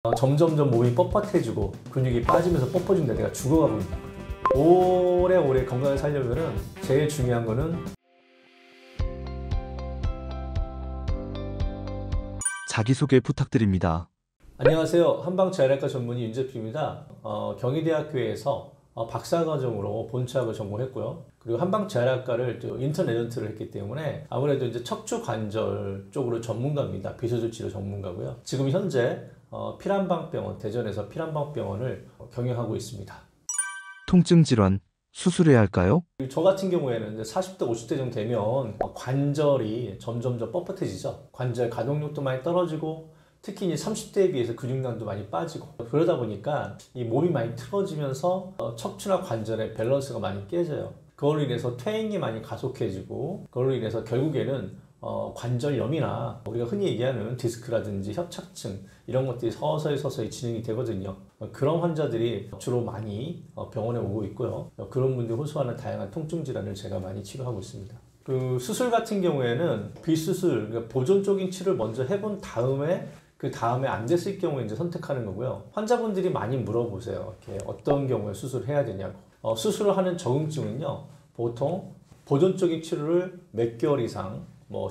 점점점 몸이 뻣뻣해지고 근육이 빠지면서 뻣뻣해진다. 내가 죽어가고 있는 거예요. 오래오래 건강하게 살려면 제일 중요한 거는 자기소개 부탁드립니다. 안녕하세요. 한방재활학과 전문의 윤재필입니다. 경희대학교에서 박사과정으로 본체학을 전공했고요. 그리고 한방재활학과를 또 인턴 레전트를 했기 때문에 아무래도 이제 척추관절 쪽으로 전문가입니다. 비수술 치료 전문가고요. 지금 현재 피란방병원, 대전에서 피란방병원을 경영하고 있습니다. 통증 질환 수술해야 할까요? 저 같은 경우에는 이제 40대, 50대 정도 되면 관절이 점점점 뻣뻣해지죠. 관절 가동력도 많이 떨어지고 특히 이제 30대에 비해서 근육량도 많이 빠지고 그러다 보니까 이 몸이 많이 틀어지면서 척추나 관절의 밸런스가 많이 깨져요. 그걸로 인해서 퇴행이 많이 가속해지고 그걸로 인해서 결국에는 관절염이나 우리가 흔히 얘기하는 디스크라든지 협착증 이런 것들이 서서히 진행이 되거든요. 그런 환자들이 주로 많이 병원에 오고 있고요. 그런 분들이 호소하는 다양한 통증 질환을 제가 많이 치료하고 있습니다. 그 수술 같은 경우에는 비수술, 그러니까 보존적인 치료를 먼저 해본 다음에 그 다음에 안 됐을 경우에 이제 선택하는 거고요. 환자분들이 많이 물어보세요. 이렇게 어떤 경우에 수술을 해야 되냐고. 수술을 하는 적응증은요, 보통 보존적인 치료를 몇 개월 이상,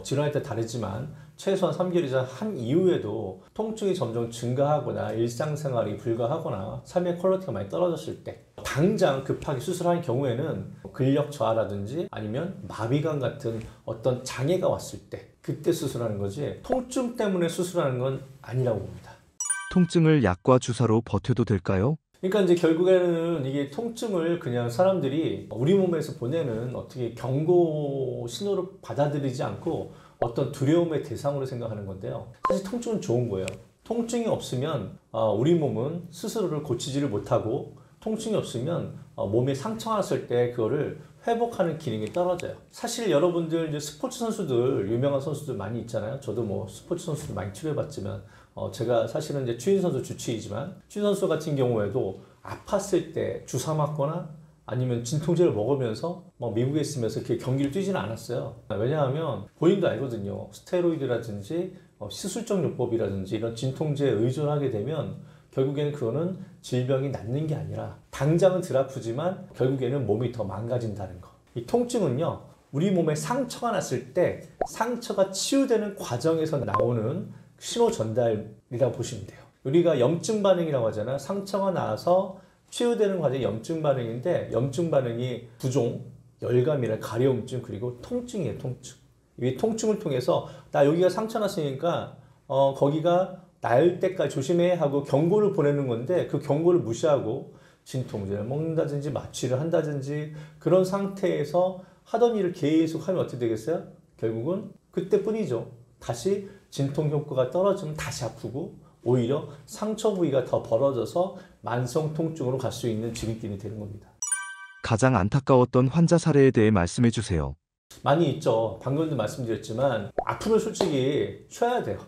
질환에 따라 다르지만 최소한 3개월 이상 한 이후에도 통증이 점점 증가하거나 일상생활이 불가하거나 삶의 퀄리티가 많이 떨어졌을 때 당장 급하게 수술하는 경우에는 근력 저하라든지 아니면 마비감 같은 어떤 장애가 왔을 때 그때 수술하는 거지 통증 때문에 수술하는 건 아니라고 봅니다. 통증을 약과 주사로 버텨도 될까요? 그러니까 이제 결국에는 이게 통증을 그냥 사람들이 우리 몸에서 보내는 어떻게 경고 신호를 받아들이지 않고 어떤 두려움의 대상으로 생각하는 건데요. 사실 통증은 좋은 거예요. 통증이 없으면 우리 몸은 스스로를 고치지를 못하고 통증이 없으면 몸에 상처가 났을 때 그거를 회복하는 기능이 떨어져요. 사실 여러분들 이제 스포츠 선수들, 유명한 선수들 많이 있잖아요. 저도 스포츠 선수들 많이 치료해봤지만 제가 사실은 이제 추인 선수 주치의지만 추인 선수 같은 경우에도 아팠을 때 주사 맞거나 아니면 진통제를 먹으면서 미국에 있으면서 이렇게 경기를 뛰지는 않았어요. 왜냐하면 본인도 알거든요. 스테로이드라든지 시술적 요법이라든지 이런 진통제에 의존하게 되면 결국에는 그거는 질병이 낫는 게 아니라 당장은 덜 아프지만 결국에는 몸이 더 망가진다는 거. 이 통증은요, 우리 몸에 상처가 났을 때 상처가 치유되는 과정에서 나오는 신호 전달이라고 보시면 돼요. 우리가 염증 반응이라고 하잖아요. 상처가 나서 치유되는 과정이 염증 반응인데 염증 반응이 부종, 열감이나 가려움증 그리고 통증이에요. 통증. 이 통증을 통해서 나 여기가 상처 났으니까 거기가 나을 때까지 조심해 하고 경고를 보내는 건데 그 경고를 무시하고 진통제를 먹는다든지 마취를 한다든지 그런 상태에서 하던 일을 계속 하면 어떻게 되겠어요? 결국은 그때뿐이죠. 다시 진통 효과가 떨어지면 다시 아프고 오히려 상처 부위가 더 벌어져서 만성 통증으로 갈 수 있는 지름길이 되는 겁니다. 가장 안타까웠던 환자 사례에 대해 말씀해 주세요. 많이 있죠. 방금도 말씀드렸지만 아프면 솔직히 쉬어야 돼요.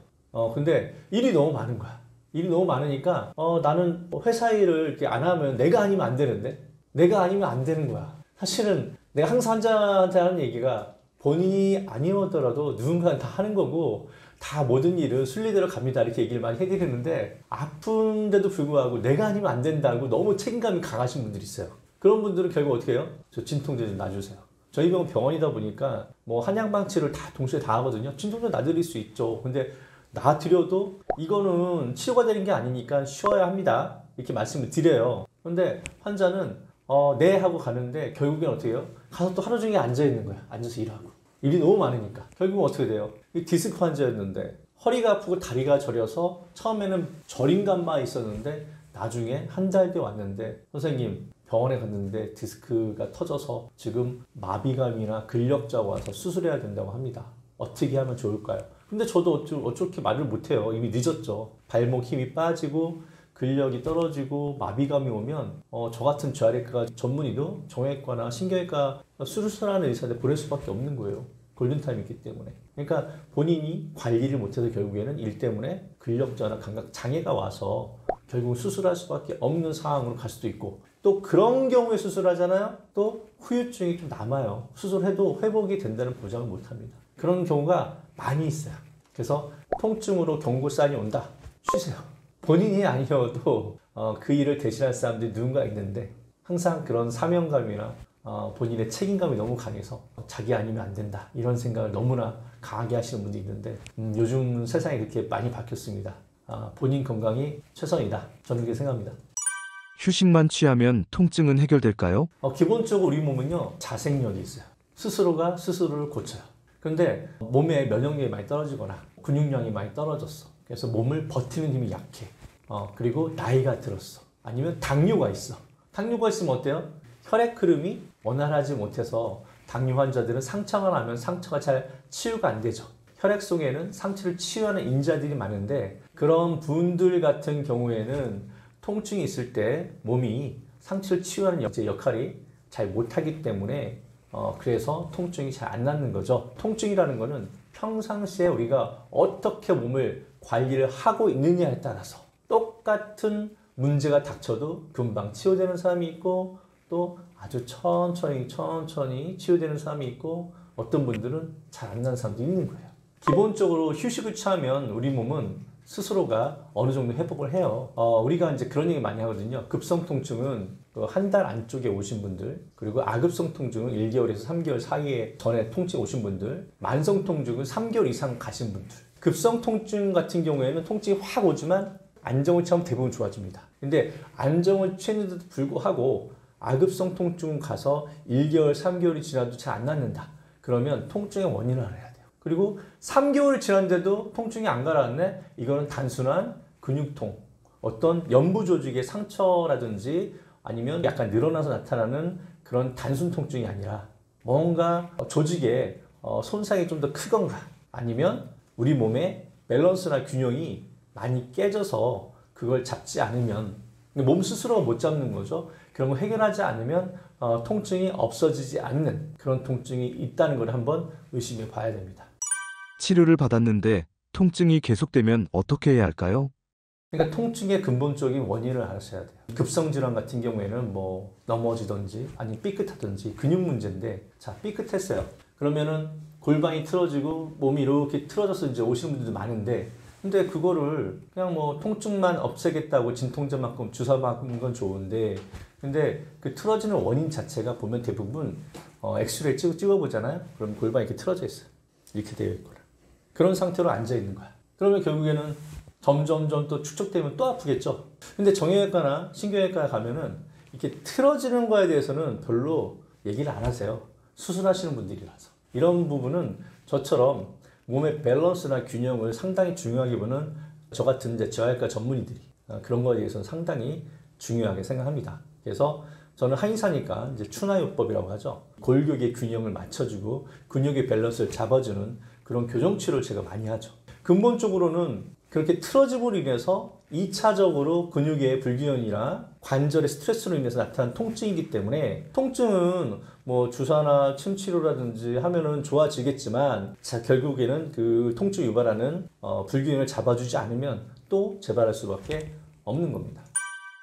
근데 일이 너무 많은 거야. 일이 너무 많으니까 나는 회사 일을 이렇게 안 하면 내가 아니면 안 되는데 내가 아니면 안 되는 거야. 사실은 내가 항상 환자한테 하는 얘기가 본인이 아니더라도 누군가는 다 하는 거고 다 모든 일은 순리대로 갑니다 이렇게 얘기를 많이 해드리는데 아픈데도 불구하고 내가 아니면 안 된다고 너무 책임감이 강하신 분들이 있어요. 그런 분들은 결국 어떻게 해요? 저 진통제 좀 놔주세요. 저희 병원 병원이다 보니까 한약방치를 다 동시에 다 하거든요. 진통제 놔드릴 수 있죠. 근데 놔드려도 이거는 치료가 되는 게 아니니까 쉬어야 합니다. 이렇게 말씀을 드려요. 근데 환자는 네 하고 가는데 결국엔 어떻게 해요? 가서 또 하루 종일 앉아 있는 거야. 앉아서 일하고. 일이 너무 많으니까. 결국은 어떻게 돼요? 디스크 환자였는데 허리가 아프고 다리가 저려서 처음에는 저림감만 있었는데 나중에 한 달 뒤에 왔는데 선생님 병원에 갔는데 디스크가 터져서 지금 마비감이나 근력자가 와서 수술해야 된다고 합니다. 어떻게 하면 좋을까요? 근데 저도 어떻게 말을 못해요. 이미 늦었죠. 발목 힘이 빠지고 근력이 떨어지고 마비감이 오면 저 같은 재활의과 전문의도 정형외과나 신경외과 수술하는 의사한테 보낼 수밖에 없는 거예요. 골든타임이 있기 때문에. 그러니까 본인이 관리를 못해서 결국에는 일 때문에 근력저하나 감각 장애가 와서 결국 수술할 수밖에 없는 상황으로 갈 수도 있고 또 그런 경우에 수술하잖아요. 또 후유증이 좀 남아요. 수술해도 회복이 된다는 보장을 못합니다. 그런 경우가 많이 있어요. 그래서 통증으로 경고 사인이 온다. 쉬세요. 본인이 아니어도 그 일을 대신할 사람들이 누군가 있는데 항상 그런 사명감이나 본인의 책임감이 너무 강해서 자기 아니면 안 된다 이런 생각을 너무나 강하게 하시는 분들이 있는데 요즘 세상이 그렇게 많이 바뀌었습니다. 본인 건강이 최선이다. 저는 그렇게 생각합니다. 휴식만 취하면 통증은 해결될까요? 기본적으로 우리 몸은요 자생력이 있어요. 스스로가 스스로를 고쳐요. 그런데 몸의 면역력이 많이 떨어지거나 근육량이 많이 떨어졌어. 그래서 몸을 버티는 힘이 약해. 그리고 나이가 들었어. 아니면 당뇨가 있어. 당뇨가 있으면 어때요? 혈액 흐름이 원활하지 못해서 당뇨 환자들은 상처가 나면 상처가 잘 치유가 안 되죠. 혈액 속에는 상처를 치유하는 인자들이 많은데 그런 분들 같은 경우에는 통증이 있을 때 몸이 상처를 치유하는 역할이 잘 못하기 때문에 그래서 통증이 잘 안 낫는 거죠. 통증이라는 거는 평상시에 우리가 어떻게 몸을 관리를 하고 있느냐에 따라서 똑같은 문제가 닥쳐도 금방 치유되는 사람이 있고 또 아주 천천히 치유되는 사람이 있고 어떤 분들은 잘 안 나는 사람도 있는 거예요. 기본적으로 휴식을 취하면 우리 몸은 스스로가 어느 정도 회복을 해요. 우리가 이제 그런 얘기 많이 하거든요. 급성 통증은 한 달 안쪽에 오신 분들, 그리고 아급성 통증은 1개월에서 3개월 사이에 전에 통증 오신 분들, 만성 통증은 3개월 이상 가신 분들. 급성 통증 같은 경우에는 통증이 확 오지만 안정을 취하면 대부분 좋아집니다. 근데 안정을 취했는데도 불구하고 아급성 통증은 가서 1개월, 3개월이 지나도 잘 안 낫는다. 그러면 통증의 원인을 알아야 돼요. 그리고 3개월이 지났는데도 통증이 안 가라앉네? 이거는 단순한 근육통, 어떤 연부 조직의 상처라든지 아니면 약간 늘어나서 나타나는 그런 단순 통증이 아니라 뭔가 조직의 손상이 좀 더 크건가 아니면 우리 몸의 밸런스나 균형이 많이 깨져서 그걸 잡지 않으면 몸 스스로가 못 잡는 거죠. 그런 거 해결하지 않으면 통증이 없어지지 않는 그런 통증이 있다는 걸 한번 의심해 봐야 됩니다. 치료를 받았는데 통증이 계속되면 어떻게 해야 할까요? 그러니까 통증의 근본적인 원인을 알아셔야 돼요. 급성질환 같은 경우에는 뭐 넘어지든지 아니면 삐끗하든지 근육 문제인데 자 삐끗했어요. 그러면은 골반이 틀어지고 몸이 이렇게 틀어져서 이제 오시는 분들도 많은데 근데 그거를 그냥 뭐 통증만 없애겠다고 진통제만큼 주사 맞는 건 좋은데 근데 그 틀어지는 원인 자체가 보면 대부분 엑스레이 찍어보잖아요. 그럼 골반이 이렇게 틀어져 있어요. 이렇게 되어 있거나 그런 상태로 앉아 있는 거야. 그러면 결국에는 점점점 또 축적되면 또 아프겠죠. 근데 정형외과나 신경외과에 가면은 이렇게 틀어지는 거에 대해서는 별로 얘기를 안 하세요. 수술하시는 분들이라서. 이런 부분은 저처럼 몸의 밸런스나 균형을 상당히 중요하게 보는 저 같은 이제 재활과 전문의들이 그런 거에 대해서는 상당히 중요하게 생각합니다. 그래서 저는 한의사니까 이제 추나요법이라고 하죠. 골격의 균형을 맞춰주고 근육의 밸런스를 잡아주는 그런 교정 치료를 제가 많이 하죠. 근본적으로는 그렇게 틀어짐으로 인해서 2차적으로 근육의 불균형이나 관절의 스트레스로 인해서 나타난 통증이기 때문에 통증은 뭐 주사나 침 치료라든지 하면은 좋아지겠지만 자 결국에는 그 통증 유발하는 불균형을 잡아주지 않으면 또 재발할 수밖에 없는 겁니다.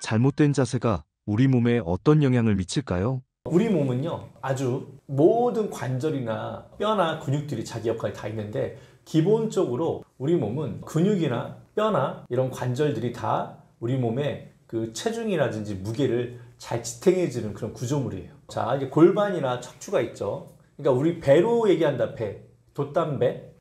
잘못된 자세가 우리 몸에 어떤 영향을 미칠까요? 우리 몸은요 아주 모든 관절이나 뼈나 근육들이 자기 역할이 다 있는데 기본적으로 우리 몸은 근육이나 뼈나 이런 관절들이 다 우리 몸의 그 체중이라든지 무게를 잘 지탱해주는 그런 구조물이에요. 자, 이게 골반이나 척추가 있죠. 그러니까 우리 배로 얘기한다, 배. 돛담배.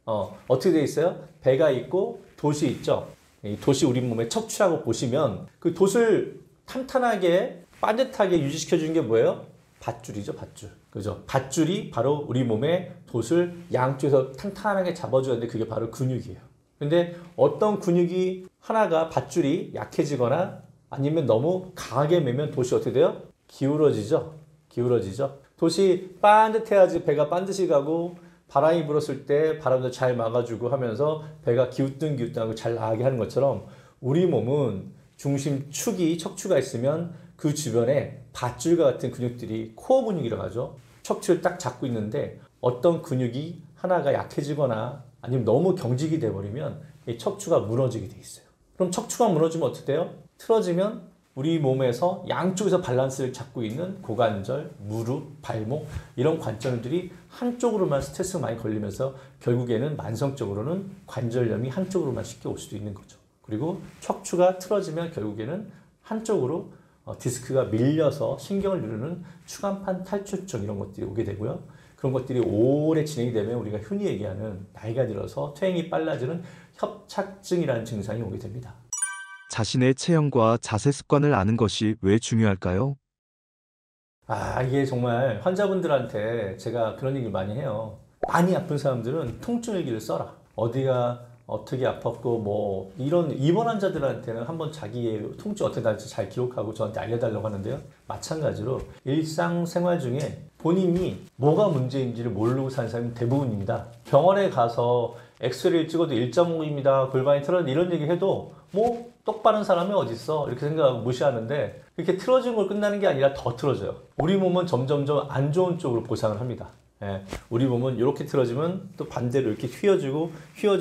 어떻게 되어 있어요? 배가 있고 돛이 있죠. 이 돛이 우리 몸의 척추라고 보시면 그 돛을 탄탄하게 반듯하게 유지시켜주는 게 뭐예요? 밧줄이죠, 밧줄. 그죠? 밧줄이 바로 우리 몸의 돛을 양쪽에서 탄탄하게 잡아줘야 되는데 그게 바로 근육이에요. 근데 어떤 근육이 하나가 밧줄이 약해지거나 아니면 너무 강하게 매면 돛이 어떻게 돼요? 기울어지죠? 기울어지죠? 돛이 반듯해야지 배가 반드시 가고 바람이 불었을 때 바람도 잘 막아주고 하면서 배가 기우뚱기우뚱하고 잘 나가게 하는 것처럼 우리 몸은 중심축이 척추가 있으면 그 주변에 밧줄과 같은 근육들이 코어 근육이라고 하죠. 척추를 딱 잡고 있는데 어떤 근육이 하나가 약해지거나 아니면 너무 경직이 돼버리면 이 척추가 무너지게 돼 있어요. 그럼 척추가 무너지면 어떻게 돼요? 틀어지면 우리 몸에서 양쪽에서 밸런스를 잡고 있는 고관절, 무릎, 발목 이런 관절들이 한쪽으로만 스트레스가 많이 걸리면서 결국에는 만성적으로는 관절염이 한쪽으로만 쉽게 올 수도 있는 거죠. 그리고 척추가 틀어지면 결국에는 한쪽으로 디스크가 밀려서 신경을 누르는 추간판 탈출증 이런 것들이 오게 되고요. 그런 것들이 오래 진행이 되면 우리가 흔히 얘기하는 나이가 들어서 퇴행이 빨라지는 협착증이라는 증상이 오게 됩니다. 자신의 체형과 자세 습관을 아는 것이 왜 중요할까요? 이게 정말 환자분들한테 제가 그런 얘기 많이 해요. 많이 아픈 사람들은 통증 일기를 써라. 어디가 어떻게 아팠고 뭐 이런 입원 환자들한테는 한번 자기의 통증 어떻게 나는지 잘 기록하고 저한테 알려달라고 하는데요. 마찬가지로 일상생활 중에 본인이 뭐가 문제인지를 모르고 사는 사람이 대부분입니다. 병원에 가서 엑스레이를 찍어도 1.5입니다. 골반이 틀어졌는데 이런 얘기 해도 뭐 똑바른 사람이 어딨어 이렇게 생각하고 무시하는데 이렇게 틀어진 걸 끝나는 게 아니라 더 틀어져요. 우리 몸은 점점점 안 좋은 쪽으로 보상을 합니다. 우리 몸은 이렇게 틀어지면 또 반대로 이렇게 휘어지고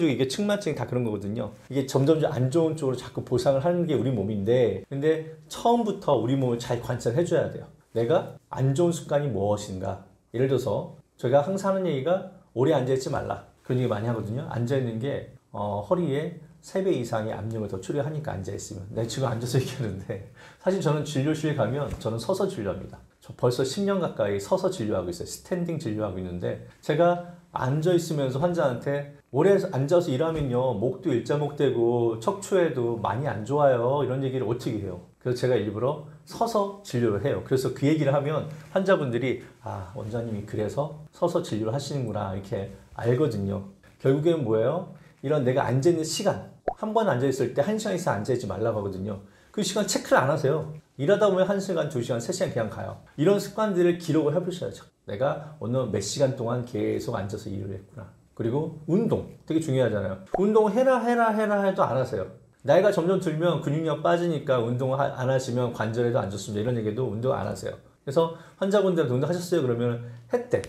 이게 측만증이 다 그런 거거든요. 이게 점점점 안 좋은 쪽으로 자꾸 보상을 하는 게 우리 몸인데 근데 처음부터 우리 몸을 잘 관찰해 줘야 돼요. 내가 안 좋은 습관이 무엇인가. 예를 들어서 제가 항상 하는 얘기가 오래 앉아있지 말라 그런 얘기 많이 하거든요. 앉아있는 게 허리에 3배 이상의 압력을 더 초래하니까 앉아있으면. 내가 지금 앉아서 얘기하는데 사실 저는 진료실 가면 저는 서서 진료합니다. 저 벌써 10년 가까이 서서 진료하고 있어요. 스탠딩 진료하고 있는데 제가 앉아있으면서 환자한테 오래 앉아서 일하면요 목도 일자목되고 척추에도 많이 안 좋아요 이런 얘기를 어떻게 해요. 그래서 제가 일부러 서서 진료를 해요. 그래서 그 얘기를 하면 환자분들이 원장님이 그래서 서서 진료를 하시는구나 이렇게 알거든요. 결국에는 뭐예요? 이런 내가 앉아있는 시간 한 번 앉아있을 때 1시간 이상 앉아있지 말라고 하거든요. 그 시간 체크를 안 하세요. 일하다 보면 1시간, 2시간, 3시간 그냥 가요. 이런 습관들을 기록을 해보셔야죠. 내가 오늘 몇 시간 동안 계속 앉아서 일을 했구나. 그리고 운동 되게 중요하잖아요. 운동 해라 해도 안 하세요. 나이가 점점 들면 근육량 빠지니까 운동을 안 하시면 관절에도 안 좋습니다. 이런 얘기도 운동 안 하세요. 그래서 환자분들한테 운동하셨어요? 그러면 했대.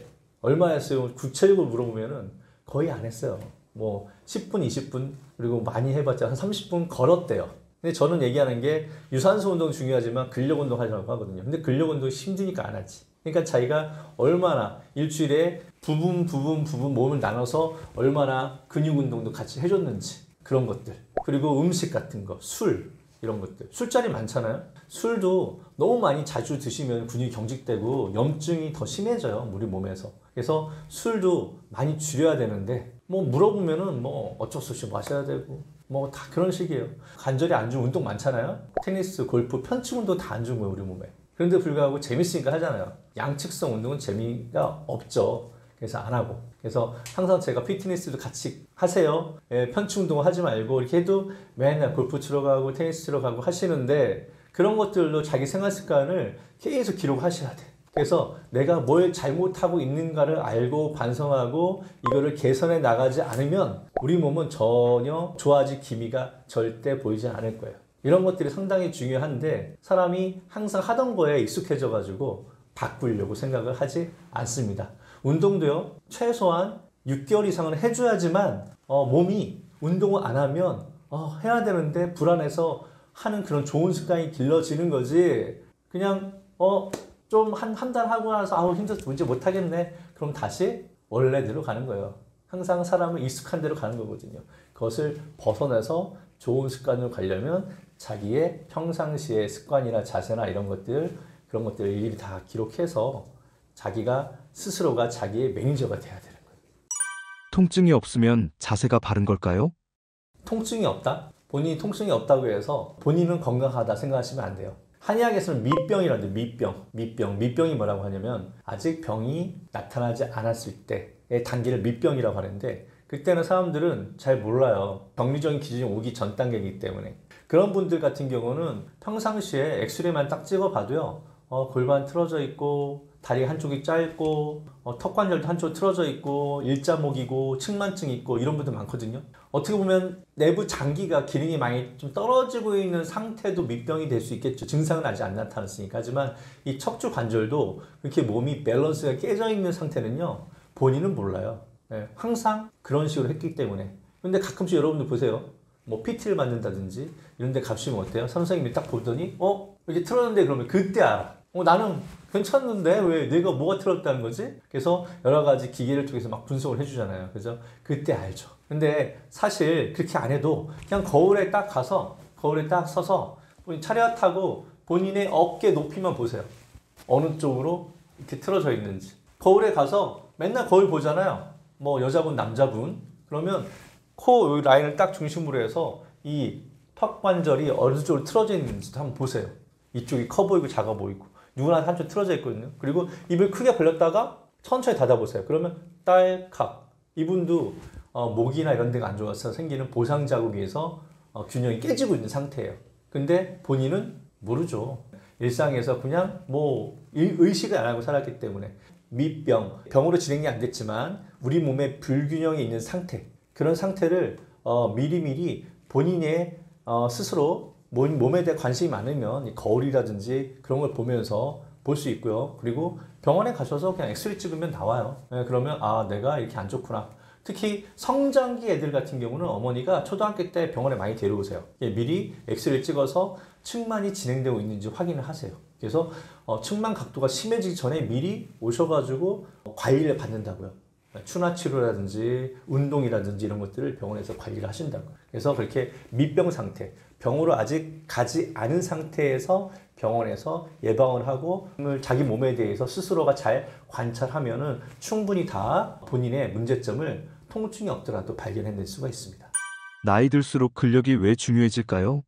얼마 했어요? 구체적으로 물어보면은 거의 안 했어요. 뭐 10분, 20분 그리고 많이 해봤자 한 30분 걸었대요. 근데 저는 얘기하는 게 유산소 운동 중요하지만 근력 운동 하려고 하거든요. 근데 근력 운동이 힘드니까 안 하지. 그러니까 자기가 얼마나 일주일에 부분 몸을 나눠서 얼마나 근육 운동도 같이 해줬는지 그런 것들. 그리고 음식 같은 거, 술 이런 것들. 술자리 많잖아요. 술도 너무 많이 자주 드시면 근육이 경직되고 염증이 더 심해져요. 우리 몸에서. 그래서 술도 많이 줄여야 되는데 뭐 물어보면은 뭐 어쩔 수 없이 마셔야 되고 뭐 다 그런 식이에요. 관절이 안 좋은 운동 많잖아요. 테니스, 골프, 편측 운동 다 안 좋은 거예요, 우리 몸에. 그런데 불구하고 재밌으니까 하잖아요. 양측성 운동은 재미가 없죠. 그래서 안 하고. 그래서 항상 제가 피트니스도 같이 하세요. 편측 운동 하지 말고 이렇게 해도 맨날 골프 치러 가고 테니스 치러 가고 하시는데 그런 것들로 자기 생활 습관을 계속 기록하셔야 돼. 그래서 내가 뭘 잘못하고 있는가를 알고 반성하고 이거를 개선해 나가지 않으면 우리 몸은 전혀 좋아질 기미가 절대 보이지 않을 거예요. 이런 것들이 상당히 중요한데 사람이 항상 하던 거에 익숙해져 가지고 바꾸려고 생각을 하지 않습니다. 운동도요 최소한 6개월 이상은 해줘야지만 몸이 운동을 안 하면 해야 되는데 불안해서 하는 그런 좋은 습관이 길러지는 거지. 그냥 좀 한 달 하고 나서 힘들어서 문제 못하겠네. 그럼 다시 원래대로 가는 거예요. 항상 사람은 익숙한 대로 가는 거거든요. 그것을 벗어나서 좋은 습관으로 가려면 자기의 평상시의 습관이나 자세나 이런 것들 그런 것들을 일일이 다 기록해서 자기가 스스로가 자기의 매니저가 돼야 되는 거예요. 통증이 없으면 자세가 바른 걸까요? 통증이 없다? 본인이 통증이 없다고 해서 본인은 건강하다 생각하시면 안 돼요. 한의학에서는 미병이라는데 미병이 뭐라고 하냐면 아직 병이 나타나지 않았을 때의 단계를 미병이라고 하는데 그때는 사람들은 잘 몰라요. 병리적인 기준이 오기 전 단계이기 때문에. 그런 분들 같은 경우는 평상시에 엑스레이만 딱 찍어봐도요. 골반 틀어져 있고 다리 한쪽이 짧고 턱관절도 한쪽 틀어져 있고 일자목이고 측만증 있고 이런 분들 많거든요. 어떻게 보면 내부 장기가 기능이 많이 좀 떨어지고 있는 상태도 밑병이 될 수 있겠죠. 증상은 아직 안 나타났으니까. 하지만 이 척추 관절도 이렇게 몸이 밸런스가 깨져 있는 상태는요. 본인은 몰라요. 항상 그런 식으로 했기 때문에. 근데 가끔씩 여러분들 보세요. 뭐 PT를 받는다든지 이런 데 가시면 어때요? 선생님이 딱 보더니 이렇게 틀었는데 그러면 그때 알아. 나는 괜찮는데 왜 내가 뭐가 틀었다는 거지? 그래서 여러 가지 기계를 통해서 막 분석을 해주잖아요. 그래서 그때 알죠. 근데 사실 그렇게 안 해도 그냥 거울에 딱 가서 거울에 딱 서서 차렷 타고 본인의 어깨 높이만 보세요. 어느 쪽으로 이렇게 틀어져 있는지. 거울에 가서 맨날 거울 보잖아요. 뭐 여자분, 남자분. 그러면 코 라인을 딱 중심으로 해서 이 턱 관절이 어느 쪽으로 틀어져 있는지도 한번 보세요. 이쪽이 커 보이고 작아 보이고. 누구나 한쪽 틀어져 있거든요. 그리고 입을 크게 벌렸다가 천천히 닫아보세요. 그러면 딸칵. 이분도 목이나 이런 데가 안 좋아서 생기는 보상 자국에서 균형이 깨지고 있는 상태예요. 근데 본인은 모르죠. 일상에서 그냥 뭐 의식을 안 하고 살았기 때문에 밑병, 병으로 진행이 안 됐지만 우리 몸에 불균형이 있는 상태, 그런 상태를 미리미리 본인의 스스로 몸에 대해 관심이 많으면 거울이라든지 그런 걸 보면서 볼 수 있고요. 그리고 병원에 가셔서 그냥 엑스레이 찍으면 나와요. 그러면 아, 내가 이렇게 안 좋구나. 특히 성장기 애들 같은 경우는 어머니가 초등학교 때 병원에 많이 데려오세요. 미리 엑스레이 찍어서 측만이 진행되고 있는지 확인을 하세요. 그래서 측만 각도가 심해지기 전에 미리 오셔가지고 관리를 받는다고요. 추나 치료라든지 운동이라든지 이런 것들을 병원에서 관리를 하신다고. 그래서 그렇게 밑병 상태, 병으로 아직 가지 않은 상태에서 병원에서 예방을 하고 자기 몸에 대해서 스스로가 잘 관찰하면은 충분히 다 본인의 문제점을 통증이 없더라도 발견해낼 수가 있습니다. 나이 들수록 근력이 왜 중요해질까요?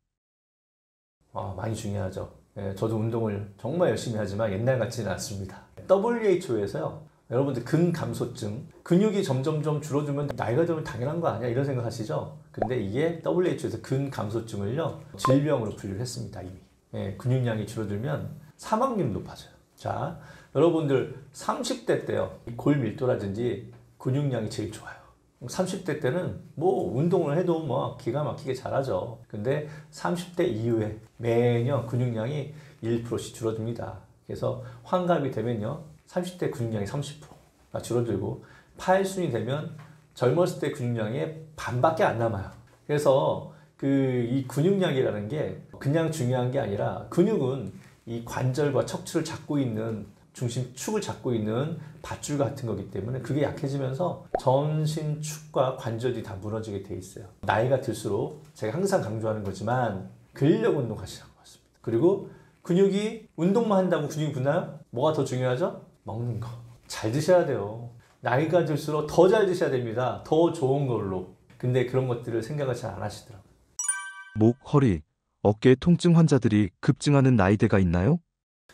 많이 중요하죠. 저도 운동을 정말 열심히 하지만 옛날 같지는 않습니다. WHO에서요. 여러분들 근감소증, 근육이 점점점 줄어들면 나이가 들면 당연한 거 아니야? 이런 생각 하시죠? 근데 이게 WHO에서 근감소증을요, 질병으로 분류를 했습니다, 이미. 근육량이 줄어들면 사망률이 높아져요. 자, 여러분들 30대 때요, 골 밀도라든지 근육량이 제일 좋아요. 30대 때는 뭐 운동을 해도 뭐 기가 막히게 잘하죠. 근데 30대 이후에 매년 근육량이 1%씩 줄어듭니다. 그래서 환갑이 되면요, 30대 근육량이 30%가 줄어들고 8순이 되면 젊었을 때 근육량의 반밖에 안 남아요. 그래서 이 근육량이라는 게 그냥 중요한 게 아니라 근육은 이 관절과 척추를 잡고 있는 축을 잡고 있는 밧줄 같은 거기 때문에 그게 약해지면서 전신 축과 관절이 다 무너지게 돼 있어요. 나이가 들수록 제가 항상 강조하는 거지만 근력 운동 하시라고 했습니다. 그리고 근육이 운동만 한다고 근육이 붙나요? 뭐가 더 중요하죠? 먹는 거. 잘 드셔야 돼요. 나이가 들수록 더 잘 드셔야 됩니다. 더 좋은 걸로. 근데 그런 것들을 생각을 잘 안 하시더라고요. 목, 허리, 어깨 통증 환자들이 급증하는 나이대가 있나요?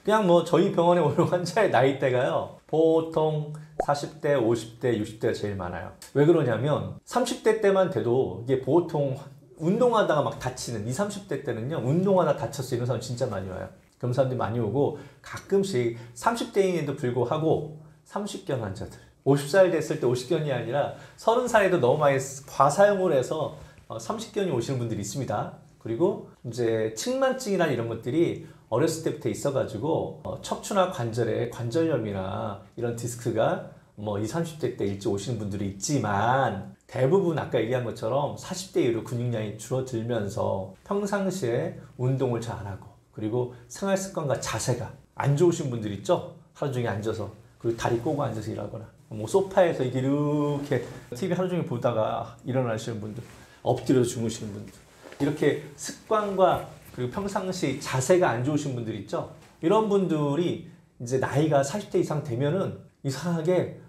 그냥 뭐 저희 병원에 오는 환자의 나이대가요, 보통 40대, 50대, 60대가 제일 많아요. 왜 그러냐면 30대 때만 돼도 이게 보통 운동하다가 막 다치는 20, 30대 때는요, 운동하다 다쳤어 이런 사람 진짜 많이 와요. 그런 사람들이 많이 오고 가끔씩 30대인에도 불구하고 30견 환자들, 50살 됐을 때 50견이 아니라 30살에도 너무 많이 과사용을 해서 30견이 오시는 분들이 있습니다. 그리고 이제 측만증이나 이런 것들이 어렸을 때부터 있어가지고 척추나 관절에 관절염이나 이런 디스크가 뭐 20, 30대 때 일찍 오시는 분들이 있지만 대부분 아까 얘기한 것처럼 40대 이후로 근육량이 줄어들면서 평상시에 운동을 잘 안 하고 그리고 생활 습관과 자세가 안 좋으신 분들 있죠? 하루 종일 앉아서 그리고 다리 꼬고 앉아서 일하거나 뭐 소파에서 이렇게 TV 하루 종일 보다가 일어나시는 분들, 엎드려서 주무시는 분들, 이렇게 습관과 그리고 평상시 자세가 안 좋으신 분들 있죠? 이런 분들이 이제 나이가 40대 이상 되면은 이상하게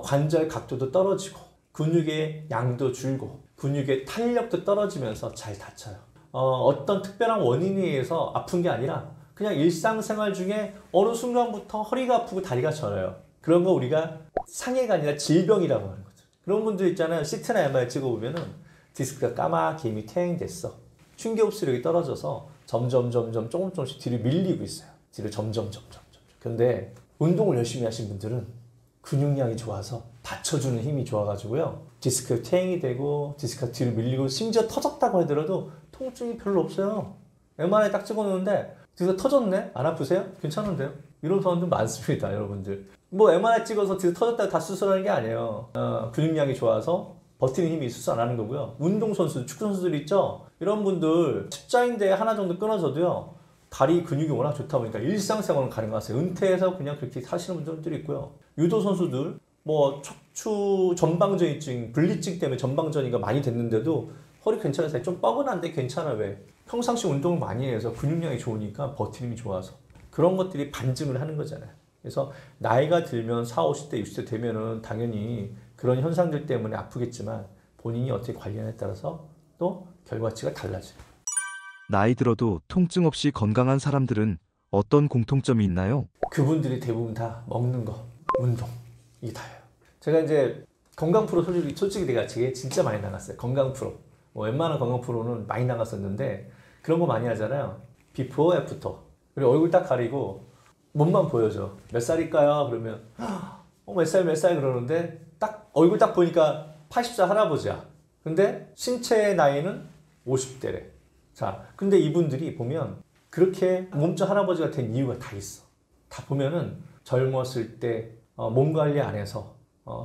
관절 각도도 떨어지고 근육의 양도 줄고 근육의 탄력도 떨어지면서 잘 다쳐요. 어떤 특별한 원인에 의해서 아픈 게 아니라 그냥 일상생활 중에 어느 순간부터 허리가 아프고 다리가 저려요. 그런 거 우리가 상해가 아니라 질병이라고 하는 거죠. 그런 분들 있잖아요. CT나 MRI 찍어보면은 디스크가 까맣게 이미 퇴행됐어. 충격흡수력이 떨어져서 점점 조금씩 뒤로 밀리고 있어요. 뒤로 점점. 근데 운동을 열심히 하신 분들은 근육량이 좋아서 받쳐주는 힘이 좋아가지고요. 디스크가 퇴행이 되고 디스크가 뒤로 밀리고 심지어 터졌다고 하더라도 통증이 별로 없어요. MRI 딱 찍어놓는데 디스크가 터졌네? 안 아프세요? 괜찮은데요? 이런 사람들 많습니다, 여러분들. 뭐 MRI 찍어서 디스크 터졌다고 다 수술하는 게 아니에요. 근육량이 좋아서 버티는 힘이 수술 안 하는 거고요. 운동선수, 축구선수들 있죠? 이런 분들 십자인대 하나 정도 끊어져도요, 다리 근육이 워낙 좋다 보니까 일상생활은 가능하세요. 은퇴해서 그냥 그렇게 사시는 분들이 있고요. 유도 선수들 뭐 척추 전방전이증, 분리증 때문에 전방전이가 많이 됐는데도 허리 괜찮으세요? 좀 뻐근한데 괜찮아. 왜? 평상시 운동을 많이 해서 근육량이 좋으니까 버티림이 좋아서 그런 것들이 반증을 하는 거잖아요. 그래서 나이가 들면 40, 50대, 60대 되면은 당연히 그런 현상들 때문에 아프겠지만 본인이 어떻게 관리하냐에 따라서 또 결과치가 달라져요. 나이 들어도 통증 없이 건강한 사람들은 어떤 공통점이 있나요? 그분들이 대부분 다 먹는 거, 운동 이게 다예요. 제가 이제 건강 프로 솔직히 내가 제가 진짜 많이 나갔어요. 건강 프로. 뭐 웬만한 건강 프로는 많이 나갔었는데 그런 거 많이 하잖아요. 비포, 애프터. 그리고 얼굴 딱 가리고 몸만 보여줘. 몇 살일까요? 그러면 몇 살 그러는데 딱 얼굴 딱 보니까 80살 할아버지야. 근데 신체 나이는 50대래. 자, 근데 이분들이 보면 그렇게 몸짱 할아버지가 된 이유가 다 있어. 다 보면은 젊었을 때 몸 관리 안 해서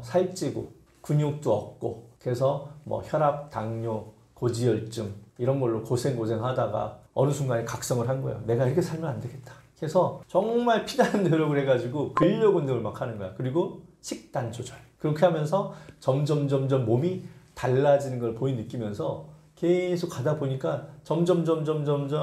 살찌고 근육도 없고 그래서 뭐 혈압, 당뇨, 고지혈증 이런 걸로 고생하다가 어느 순간에 각성을 한 거예요. 내가 이렇게 살면 안 되겠다. 그래서 정말 피나는 노력을 해가지고 근력 운동을 막 하는 거야. 그리고 식단 조절. 그렇게 하면서 점점 몸이 달라지는 걸 느끼면서 계속 가다 보니까 점점